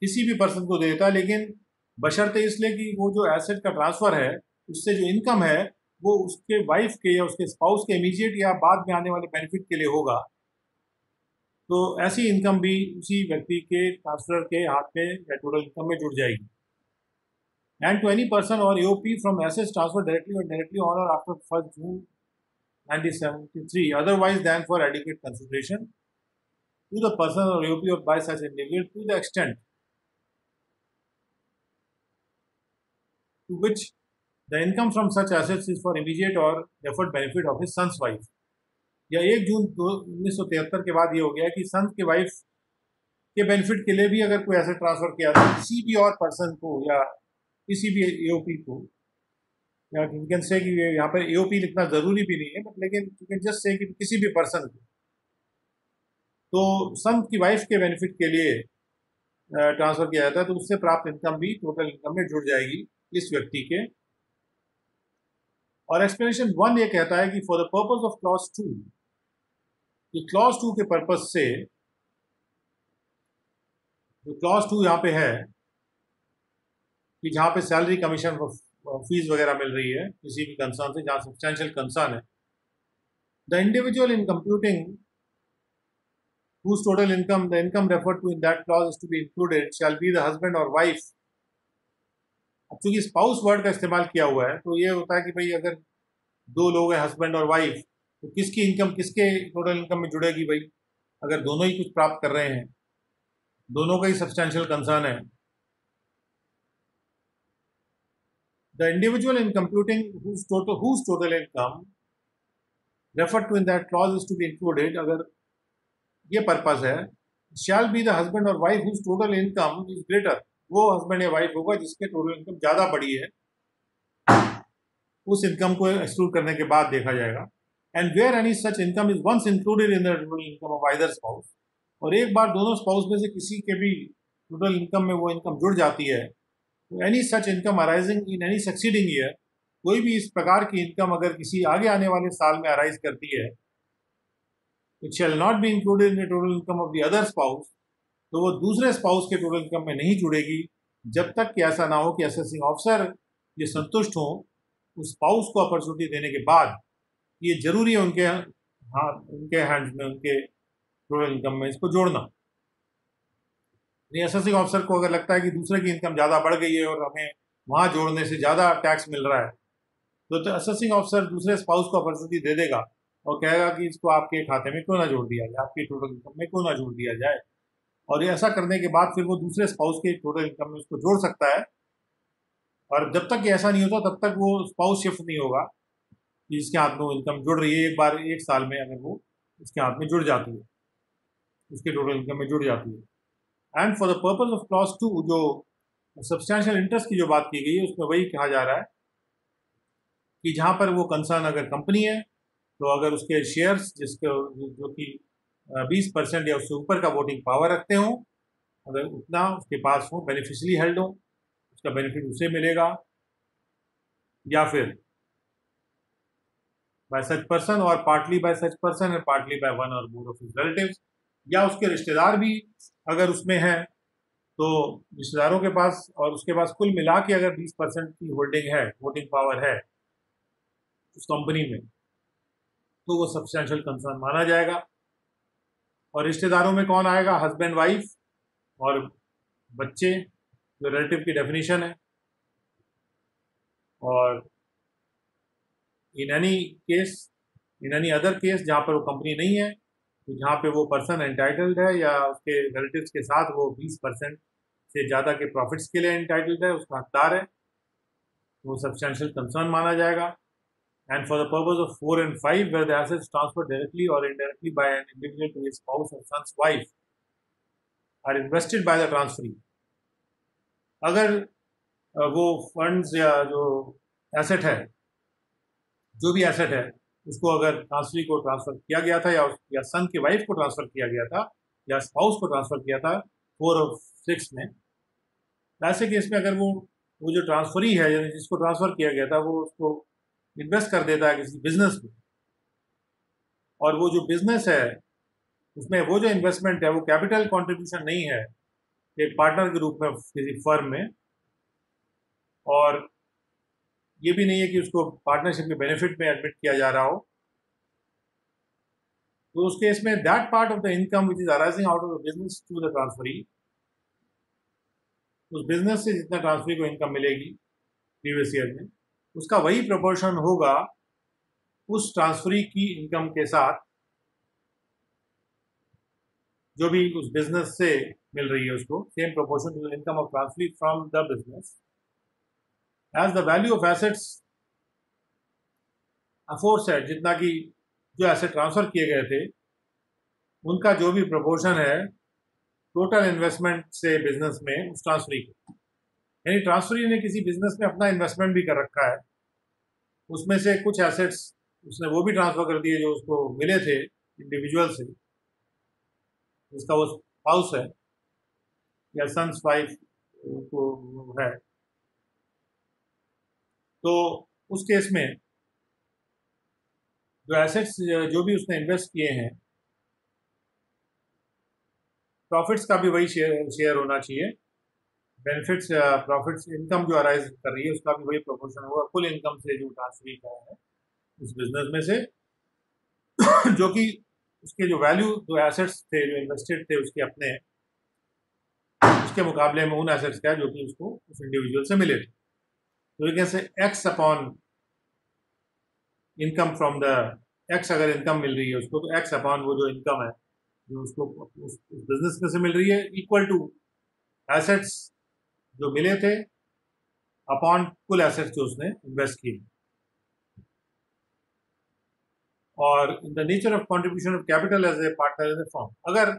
किसी भी पर्सन को दे देता है, लेकिन बशर्ते इसलिए कि वो जो एसेट का ट्रांसफर है उससे जो इनकम है वो उसके वाइफ के या उसके स्पाउस के इमीडिएट या बाद में आने वाले बेनिफिट के लिए होगा, तो ऐसी इनकम भी उसी व्यक्ति के ट्रांसफर के हाथ में या टोटल इनकम में जुड़ जाएगी। एंड टू एनी पर्सन और AOP from assets transfer directly और डायरेक्टली ऑन और after 1 June 1973 otherwise then for adequate consideration to the person और AOP of by such individual to the extent to which the income from such assets is for immediate or deferred benefit of his son's wife, या 1 June 1973 के बाद ये हो गया कि सन के wife के बेनिफिट के लिए भी अगर कोई एसेट ट्रांसफर किया तो किसी भी और पर्सन को या किसी भी एओपी को, या यू कैन से कि यहाँ पर एओपी लिखना जरूरी भी नहीं है, बट लेकिन यू कैन जस्ट से कि किसी भी पर्सन को, तो सन की वाइफ के बेनिफिट के लिए ट्रांसफर किया जाता है तो उससे प्राप्त इनकम भी टोटल इनकम में जुड़ जाएगी इस व्यक्ति के। और एक्सप्लेनेशन 1 ये कहता है कि for the purpose of clause 2, कि क्लॉज 2 के पर्पस से, जो क्लॉज 2 यहाँ पे है कि जहाँ पे सैलरी कमीशन फीस वगैरह मिल रही है किसी भी कंसर्न से जहाँ सब्सटेंशियल कंसर्न है, the individual in computing whose total income, the income referred to in that clause is to be included, shall be the husband or wife. अब चूंकि स्पाउस वर्ड का इस्तेमाल किया हुआ है तो ये होता है कि भाई अगर दो लोग हैं हस्बैंड और वाइफ, तो किसकी इनकम किसके टोटल इनकम में जुड़ेगी भाई? अगर दोनों ही कुछ प्राप्त कर रहे हैं, दोनों का ही सब्सटैंशियल कंसर्न है. The individual in computing whose total income referred to in that clause is to be included, अगर ये पर्पस है, shall be the husband or wife whose total income is greater, वो हस्बैंड या wife होगा जिसके total income ज़्यादा बड़ी है, उस इनकम को एक्सक्लूड करने के बाद देखा जाएगा. And where any such income is once included in the total income of either spouse, और एक बार दोनों स्पाउस में से किसी के भी टोटल इनकम में वो इनकम जुड़ जाती है, तो any such income arising in any succeeding year, कोई भी इस प्रकार की इनकम अगर किसी आगे आने वाले साल में अराइज करती है, it shall not be included in the total income of the other spouse, तो वो दूसरे स्पाउस के टोटल इनकम में नहीं जुड़ेगी जब तक कि ऐसा ना हो कि असेसिंग ऑफिसर ये संतुष्ट हो उस स्पाउस को अपॉर्चुनिटी देने के बाद ये जरूरी है उनके उनके हैंड्स में उनके टोटल इनकम में इसको जोड़ना. असेसिंग ऑफिसर को अगर लगता है कि दूसरे की इनकम ज़्यादा बढ़ गई है और हमें वहाँ जोड़ने से ज़्यादा टैक्स मिल रहा है, तो असेसिंग ऑफिसर दूसरे स्पाउस को अपॉर्चुनिटी दे देगा और कहेगा कि इसको आपके खाते में क्यों ना जोड़ दिया जाए, आपकी टोटल इनकम में क्यों ना जोड़ दिया जाए. और ये ऐसा करने के बाद फिर वो दूसरे स्पाउस के टोटल इनकम में उसको जोड़ सकता है. और जब तक ऐसा नहीं होता तब तक वो स्पाउस शिफ्ट नहीं होगा कि जिसके हाथ में वो इनकम जुड़ रही है, एक बार एक साल में अगर वो उसके हाथ में जुड़ जाती है, उसके टोटल इनकम में जुड़ जाती है. And for the purpose of clause 2, जो सब्सटैंशियल इंटरेस्ट की जो बात की गई है उसमें वही कहा जा रहा है कि जहाँ पर वो कंसर्न अगर कंपनी है, तो अगर उसके शेयर्स जो कि 20% या उससे ऊपर का वोटिंग पावर रखते हों, अगर उतना उसके पास हो, बेनिफिशियली हेल्ड हो, उसका बेनिफिट उसे मिलेगा, या फिर बाय सच पर्सन और partly bye such person and partly by one और मोर ऑफ हिज रिलेटिव्स, या उसके रिश्तेदार भी अगर उसमें हैं, तो रिश्तेदारों के पास और उसके पास कुल मिला के अगर 20% की होल्डिंग है, वोटिंग पावर है उस कंपनी में, तो वो सब्सटैंशियल कंसर्न माना जाएगा. और रिश्तेदारों में कौन आएगा? हस्बैंड, वाइफ और बच्चे, जो रिलेटिव की डेफिनेशन है. और इन एनी अदर केस जहाँ पर वो कंपनी नहीं है, तो जहाँ पे वो पर्सन एंटाइटल्ड है या उसके रिलेटिव्स के साथ वो 20% से ज़्यादा के प्रॉफिट्स के लिए एंटाइटल्ड है, उसका हकदार है, तो वो सब्सटैंशियल कंसर्न माना जाएगा. And for the purpose of 4 and 5, where the assets transferred directly or indirectly by an individual to his spouse or son's wife are invested by the transferee, अगर वो फंड्स या जो एसेट है, जो भी asset है, उसको अगर ट्रांसफरी को ट्रांसफर किया गया था या सन के वाइफ को ट्रांसफर किया गया था या स्पाउस को ट्रांसफर किया था 4 और 6 में, ऐसे केस में अगर वो जो ट्रांसफरी है यानी जिसको ट्रांसफर किया गया था वो उसको इन्वेस्ट कर देता है किसी बिजनेस में, और वो जो बिजनेस है उसमें वो जो इन्वेस्टमेंट है वो कैपिटल कंट्रीब्यूशन नहीं है एक पार्टनर के रूप में किसी फर्म में, और ये भी नहीं है कि उसको पार्टनरशिप के बेनिफिट में एडमिट किया जा रहा हो, तो उस केस में that part of the income which is arising out of the business to the transferee, उस बिजनेस से जितना ट्रांसफरी को इनकम मिलेगी प्रीवियस ईयर में, उसका वही प्रोपोर्शन होगा उस ट्रांसफरी की इनकम के साथ जो भी उस बिजनेस से मिल रही है उसको, same proportion to the income of transferee from the business. As the value of assets aforesaid, जितना कि जो एसेट ट्रांसफर किए गए थे उनका जो भी प्रोपोर्शन है टोटल इन्वेस्टमेंट से बिजनेस में उस ट्रांसफरी को, यानी ट्रांसफरी ने किसी बिजनेस में अपना इन्वेस्टमेंट भी कर रखा है, उसमें से कुछ एसेट्स उसने वो भी ट्रांसफर कर दिए जो उसको मिले थे इंडिविजुअल से, जिसका वो स्पाउस है या सन्स वाइफ को है, तो उस केस में जो एसेट्स जो भी उसने इन्वेस्ट किए हैं, प्रॉफिट्स का भी वही शेयर होना चाहिए, बेनिफिट्स प्रॉफिट्स इनकम जो अराइज कर रही है उसका भी वही प्रोपोर्शन होगा कुल इनकम से जो ट्रांसफर किया है उस बिजनेस में से, जो कि उसके जो वैल्यू, जो एसेट्स थे जो इन्वेस्टेड थे उसके अपने, उसके मुकाबले में उन एसेट्स का जो कि उसको उस इंडिविजुअल से मिले थे। तो ये कैसे x upon income from the, x अगर इनकम मिल रही है उसको, तो एक्स अपॉन वो जो इनकम है जो उसको उस बिजनेस में से मिल रही है, इक्वल टू एसेट्स जो मिले थे अपॉन कुल एसेट्स जो उसने इन्वेस्ट किए। और in the nature of contribution of capital as a partner in the form, अगर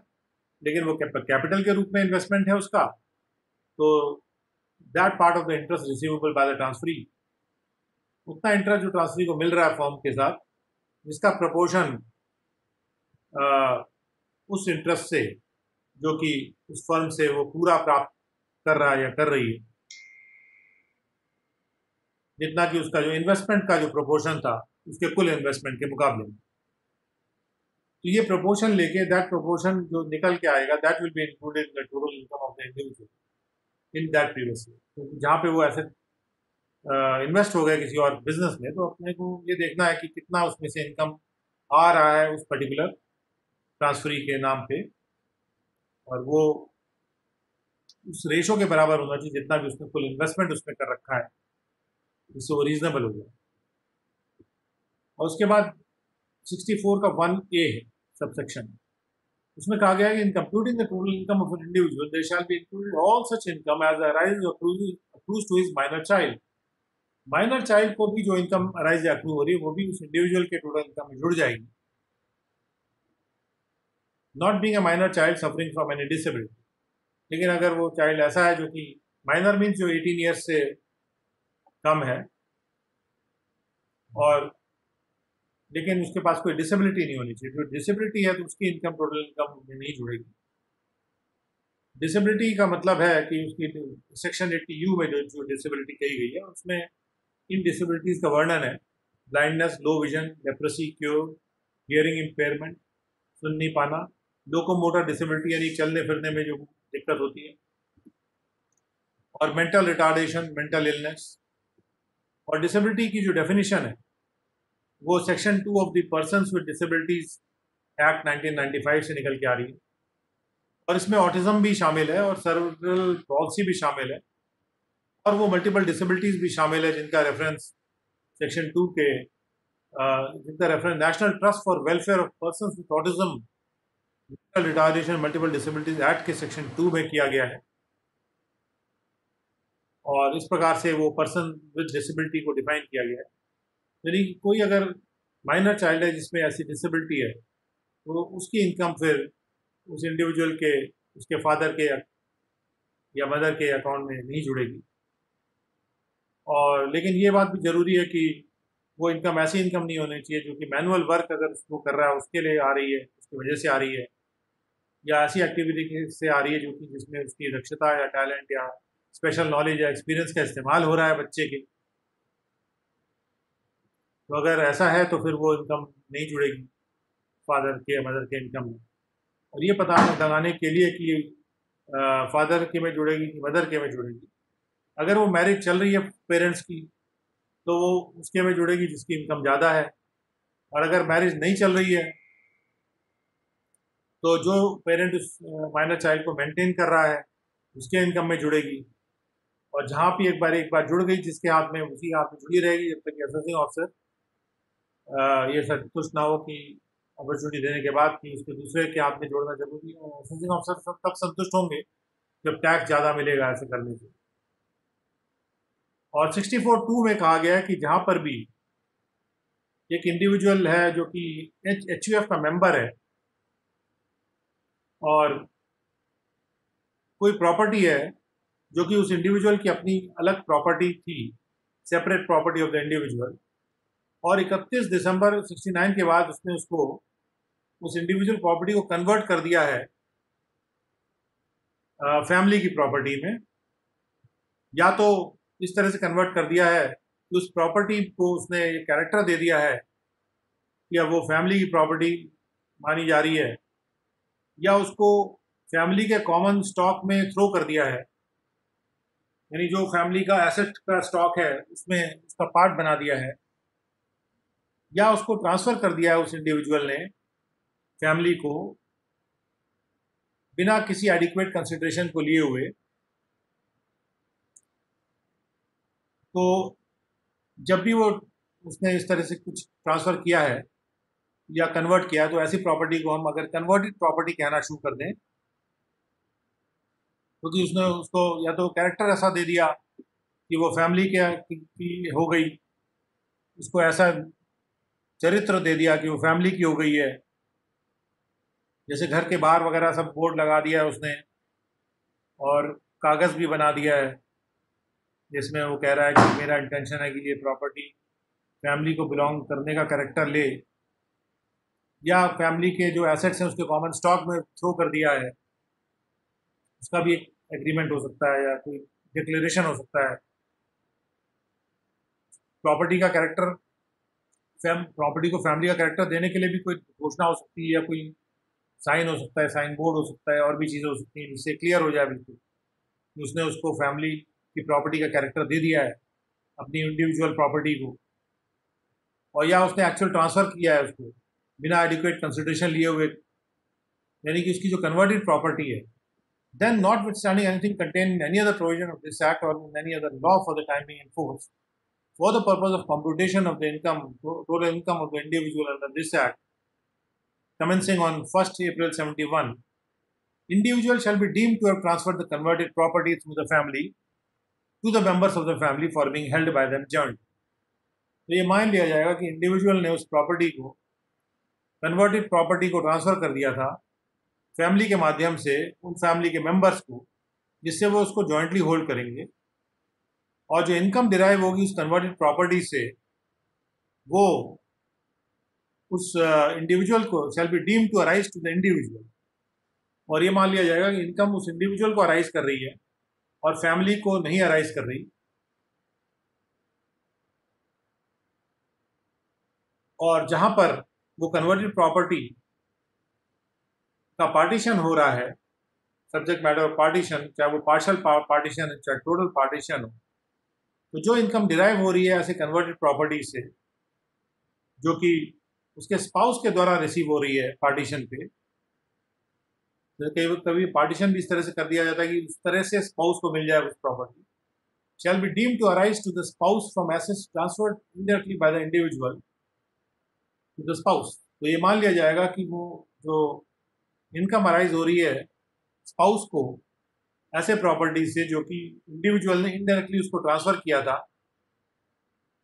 लेकिन वो कैपिटल के रूप में इन्वेस्टमेंट है उसका, तो that part of the interest receivable by the transferee, उतना इंटरेस्ट जो ट्रांसफरी को मिल रहा है फॉर्म के साथ, जिसका प्रपोर्शन उस इंटरेस्ट से जो कि उस फर्म से वो पूरा प्राप्त कर रहा है या कर रही है, जितना कि उसका जो इन्वेस्टमेंट का जो प्रोपोर्शन था उसके कुल इन्वेस्टमेंट के मुकाबले में। तो ये प्रोपोर्शन लेके, दैट प्रोपोर्शन जो निकल के आएगा, that will be included in the total income of the individual in that previous year. तो जहाँ पे वो एसेट इन्वेस्ट हो गया किसी और बिजनेस में, तो अपने को ये देखना है कि कितना उसमें से इनकम आ रहा है उस पर्टिकुलर ट्रांसफरी के नाम पे, और वो उस रेशो के बराबर होना चाहिए जितना भी उसने कुल इन्वेस्टमेंट उसमें कर रखा है, जिससे वो रीजनेबल हो जाए। और उसके बाद 64 का 1A है सबसेक्शन, उसमें कहा गया है कि in computing the total income of an individual there shall be included all such income as arise और accrue to his minor child. Minor child को भी जो इनकम अराइज या अक्रू हो रही है वो भी उस इंडिविजुअल के टोटल इनकम में जुड़ जाएगी, not being a minor child suffering from any disability. लेकिन अगर वो चाइल्ड ऐसा है जो कि माइनर मीन्स जो 18 ईयर्स से कम है, और लेकिन उसके पास कोई डिसेबिलिटी नहीं होनी चाहिए, जो डिसेबिलिटी है तो उसकी इनकम टोटल इनकम में नहीं जुड़ेगी। डिसेबिलिटी का मतलब है कि उसकी सेक्शन 80U में जो डिसेबिलिटी कही गई है उसमें इन डिसेबिलिटीज का वर्णन है, blindness, low vision, leprosy, cure, hearing impairment, सुन नहीं पाना, लोकोमोटर डिसेबिलिटी यानी चलने फिरने में जो दिक्कत होती है, और मेंटल रिटार्डेशन, मेंटल इलनेस। और डिसेबिलिटी की जो डेफिनेशन है वो section 2 of the persons with disabilities act 1995 से निकल के आ रही है, और इसमें ऑटिज्म भी शामिल है और सेरेब्रल पॉल्सी भी शामिल है, और वो मल्टीपल डिसेबिलिटीज भी शामिल है जिनका रेफरेंस सेक्शन 2 के जिनका reference national trust for welfare of persons with autism, mental retardation, multiple disabilities act के सेक्शन 2 में किया गया है। और इस प्रकार से वो पर्सन विद डिसेबिलिटी को डिफाइन किया गया है, यानी कोई अगर माइनर चाइल्ड है जिसमें ऐसी डिसेबिलिटी है तो उसकी इनकम फिर उस इंडिविजुअल के, उसके फादर के या मदर के अकाउंट में नहीं जुड़ेगी। और लेकिन ये बात भी ज़रूरी है कि वो इनकम ऐसी इनकम नहीं होनी चाहिए जो कि मैनुअल वर्क अगर उसको कर रहा है उसके लिए आ रही है, उसकी वजह से आ रही है, या ऐसी एक्टिविटी से आ रही है जो कि जिसमें उसकी दक्षता या टैलेंट या स्पेशल नॉलेज या एक्सपीरियंस का इस्तेमाल हो रहा है बच्चे के। तो अगर ऐसा है तो फिर वो इनकम नहीं जुड़ेगी फादर के या मदर के इनकम में। और ये पता लगाने के लिए कि फादर के में जुड़ेगी कि मदर के में जुड़ेगी, अगर वो मैरिज चल रही है पेरेंट्स की तो वो उसके में जुड़ेगी जिसकी इनकम ज़्यादा है, और अगर मैरिज नहीं चल रही है तो जो पेरेंट उस माइनर चाइल्ड को मेंटेन कर रहा है उसके इनकम में जुड़ेगी। और जहाँ भी एक बार जुड़ गई जिसके हाथ में, उसी हाथ में जुड़ी रहेगी जब तक कि असेसिंग ऑफिसर ये संतुष्ट ना हो कि अपॉर्चुनिटी देने के बाद कि उसको दूसरे के हाथ में जोड़ना जरूरी है। असेसिंग ऑफिसर तब संतुष्ट होंगे जब टैक्स ज़्यादा मिलेगा ऐसे करने से। और 64(2) में कहा गया है कि जहाँ पर भी एक इंडिविजुअल है जो कि HUF का मेंबर है और कोई प्रॉपर्टी है जो कि उस इंडिविजुअल की अपनी अलग प्रॉपर्टी थी, separate property of the individual, और 31 दिसंबर 69 के बाद उसने उसको, उस इंडिविजुअल प्रॉपर्टी को कन्वर्ट कर दिया है फैमिली की प्रॉपर्टी में, या तो इस तरह से कन्वर्ट कर दिया है कि उस प्रॉपर्टी को उसने ये कैरेक्टर दे दिया है कि अब वो फैमिली की प्रॉपर्टी मानी जा रही है, या उसको फैमिली के कॉमन स्टॉक में थ्रो कर दिया है, यानी जो फैमिली का एसेट का स्टॉक है उसमें उसका पार्ट बना दिया है, या उसको ट्रांसफ़र कर दिया है उस इंडिविजुअल ने फैमिली को बिना किसी एडिक्वेट कंसिडरेशन को लिए हुए, तो जब भी वो उसने इस तरह से कुछ ट्रांसफ़र किया है या कन्वर्ट किया है, तो ऐसी प्रॉपर्टी को हम अगर कन्वर्टेड प्रॉपर्टी कहना शुरू कर दें, क्योंकि उसने उसको या तो कैरेक्टर ऐसा दे दिया कि वो फैमिली की हो गई, उसको ऐसा चरित्र दे दिया कि वो फैमिली की हो गई है, जैसे घर के बाहर वगैरह सब बोर्ड लगा दिया है उसने और कागज़ भी बना दिया है जिसमें वो कह रहा है कि मेरा इंटेंशन है कि ये प्रॉपर्टी फैमिली को बिलोंग करने का कैरेक्टर ले, या फैमिली के जो एसेट्स हैं उसके कॉमन स्टॉक में थ्रो कर दिया है, उसका भी एक एग्रीमेंट हो सकता है या कोई डिक्लेरेशन हो सकता है। प्रॉपर्टी का कैरेक्टर प्रॉपर्टी को फैमिली का कैरेक्टर देने के लिए भी कोई घोषणा हो सकती है या कोई साइन हो सकता है, साइन बोर्ड हो सकता है, और भी चीज़ें हो सकती हैं जिससे क्लियर हो जाए बिल्कुल कि उसने उसको फैमिली की प्रॉपर्टी का कैरेक्टर दे दिया है अपनी इंडिविजुअल प्रॉपर्टी को, और या उसने एक्चुअल ट्रांसफ़र किया है उसको बिना एडिक्वेट कंसिडरेशन लिए हुए, यानी कि उसकी जो कन्वर्टेड प्रॉपर्टी है। Then, notwithstanding anything contained in any other provision of this Act or in any other law for the time being in force, for the purpose of computation of the income, total income of the individual under this Act, commencing on 1st April 71, individual shall be deemed to have transferred the converted property through the family to the members of the family for being held by them joint. तो ये मान लिया जाएगा कि individual ने उस property को, converted property को ट्रांसफ़र कर दिया था फैमिली के माध्यम से उन फैमिली के मेंबर्स को, जिससे वो उसको जॉइंटली होल्ड करेंगे, और जो इनकम डिराइव होगी उस कन्वर्टेड प्रॉपर्टी से वो उस इंडिविजुअल को shall be deemed to arise to the individual, और ये मान लिया जाएगा कि इनकम उस इंडिविजुअल को अराइज कर रही है और फैमिली को नहीं अराइज कर रही। और जहां पर वो कन्वर्टेड प्रॉपर्टी का पार्टीशन हो रहा है, सब्जेक्ट मैटर ऑफ पार्टीशन, चाहे वो पार्शल पार्टीशन है चाहे टोटल पार्टीशन हो, तो जो इनकम डिराइव हो रही है ऐसे कन्वर्टेड प्रॉपर्टी से, जो कि उसके स्पाउस के द्वारा रिसीव हो रही है पार्टीशन पे, तो कई कभी पार्टीशन भी इस तरह से कर दिया जाता है कि उस तरह से स्पाउस को मिल जाए उस property, shall be deemed to arise to the spouse from assets transferred indirectly by the individual to the spouse। तो ये मान लिया जाएगा कि वो जो इनकम अराइज हो रही है स्पाउस को ऐसे प्रॉपर्टी से जो कि इंडिविजुअल ने इनडायरेक्टली उसको ट्रांसफर किया था,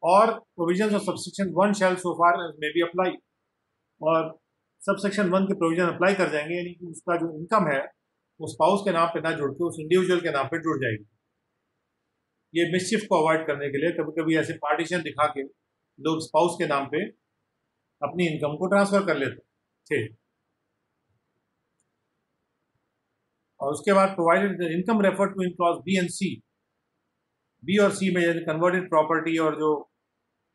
और provisions of subsection 1 shall so far may be apply, और सबसेक्शन 1 के प्रोविजन अप्लाई कर जाएंगे, यानी कि उसका जो इनकम है वो स्पाउस के नाम पे ना जुड़ के उस इंडिविजुअल के नाम पे जुड़ जाएगी। ये मिसचिफ को अवॉइड करने के लिए कभी कभी ऐसे पार्टीशन दिखा के लोग स्पाउस के नाम पे अपनी इनकम को ट्रांसफर कर लेते थे। और उसके बाद provided the income refer to in clause B and C, B और सी में जैसे कन्वर्टेड प्रॉपर्टी और जो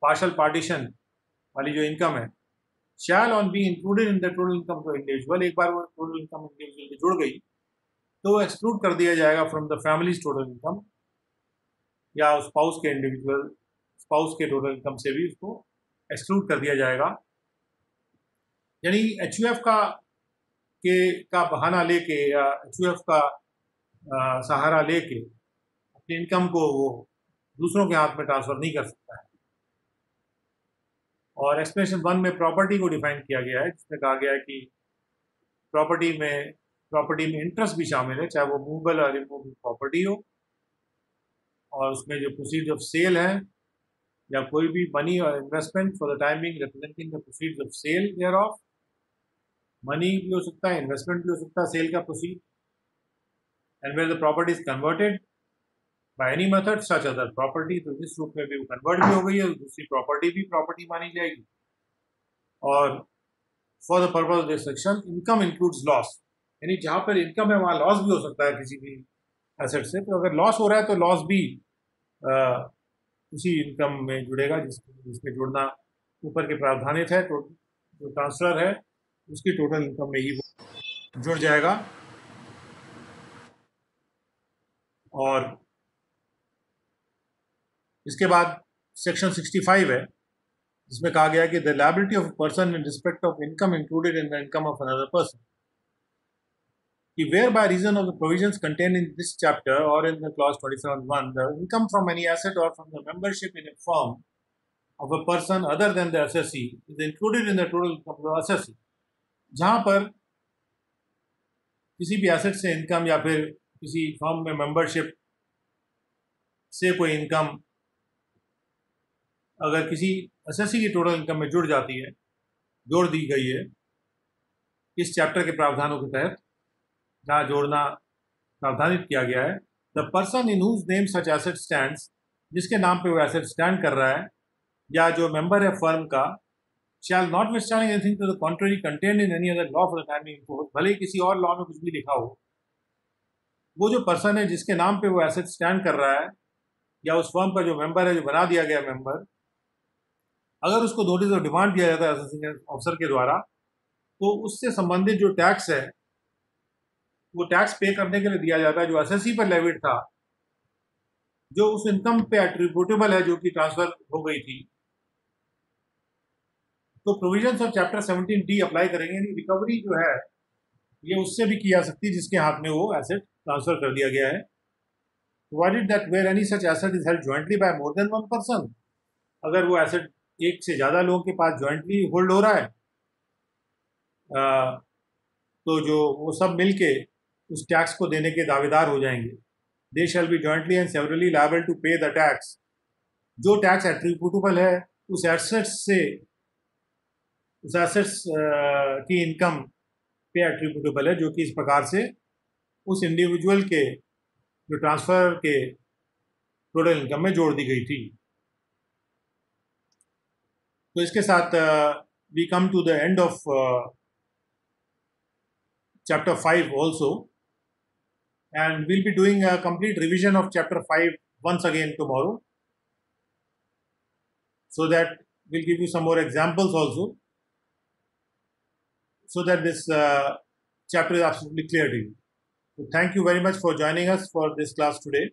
पार्शल पार्टीशन वाली जो इनकम है, शैल on B included in the total income of individual, एक बार वो टोटल इनकम इंडिविजुअल की जुड़ गई तो एक्सक्लूड कर दिया जाएगा from the families total income, या स्पाउस के इंडिविजुअल स्पाउस के टोटल इनकम से भी उसको एक्सक्लूड कर दिया जाएगा। यानी एचयूएफ का बहाना लेके या एचयूएफ का सहारा लेके अपनी इनकम को वो दूसरों के हाथ में ट्रांसफर नहीं कर सकता है। और एक्सप्लेनेशन 1 में प्रॉपर्टी को डिफाइन किया गया है, जिसमें कहा गया है कि प्रॉपर्टी में इंटरेस्ट भी शामिल है, चाहे वो मूवेबल और रिमूवेबल प्रॉपर्टी हो, और उसमें जो प्रोसीड्स ऑफ सेल है या कोई भी मनी और investment for the time being representing the proceeds of sale thereof, money भी हो सकता है, इन्वेस्टमेंट भी हो सकता है, सेल का proceed, and where the property is converted by any method such other property, तो इस रूप में भी वो कन्वर्ट भी हो गई है, दूसरी प्रॉपर्टी भी प्रॉपर्टी मानी जाएगी। और for the purpose of this section income includes loss, यानी जहां पर इनकम है वहां लॉस भी हो सकता है किसी भी एसेट से, तो अगर लॉस हो रहा है तो लॉस भी उसी इनकम में जुड़ेगा जिसमें जुड़ना ऊपर के प्रावधानित है, तो जो ट्रांसफर है उसकी टोटल इनकम में ही वो जुड़ जाएगा। और इसके बाद सेक्शन 65 है, जिसमें कहा गया कि the liability of a person in respect of income included in the income of another person, कि where by reason of the provisions contained in this chapter or in the clause 27(1), the income from any asset or from the membership in a firm of a person other than the assessee is included in the total income of the assessee. जहाँ पर किसी भी asset से income या फिर किसी firm में membership से कोई इनकम अगर किसी असेसी की टोटल इनकम में जुड़ जाती है, जोड़ दी गई है इस चैप्टर के प्रावधानों के तहत, जहाँ जोड़ना प्रावधानित किया गया है, the person in whose name such asset stands, जिसके नाम पे वो एसेट स्टैंड कर रहा है या जो मेंबर है फर्म का, shall notwithstanding anything to the contrary contained in any other law for the time in force, भले ही किसी और लॉ में कुछ भी लिखा हो, वो जो पर्सन है जिसके नाम पे वो एसेट स्टैंड कर रहा है या उस फर्म का जो मेंबर है, जो बना दिया गया मेंबर, अगर उसको नोटिस ऑफ डिमांड दिया जाता है असेसिंग ऑफिसर के द्वारा, तो उससे संबंधित जो टैक्स है वो टैक्स पे करने के लिए दिया जाता है जो असेसी पर लेविड था, जो उस इनकम पे एट्रीब्यूटेबल है जो कि ट्रांसफर हो गई थी। तो provisions of chapter 17D apply करेंगे, यानी रिकवरी जो है ये उससे भी की जा सकती है जिसके हाथ में वो एसेट ट्रांसफर कर दिया गया है। Provided that where any such asset is held jointly by more than one person, अगर वो एसेट एक से ज़्यादा लोगों के पास जॉइंटली होल्ड हो रहा है, तो जो वो सब मिलके उस टैक्स को देने के दावेदार हो जाएंगे। They shall be jointly and severally liable to pay the tax, जो टैक्स एट्रीब्यूटेबल है उस एसेट्स से, उस एसेट्स की इनकम पे एट्रीब्यूटेबल है, जो कि इस प्रकार से उस इंडिविजुअल के जो ट्रांसफ़र के टोटल इनकम में जोड़ दी गई थी। तो इसके साथ we come to the end of chapter 5 also, and we'll be doing a complete revision of chapter 5 once again tomorrow, so that we'll give you some more examples also, so that this chapter is absolutely clear to you. So thank you very much for joining us for this class today.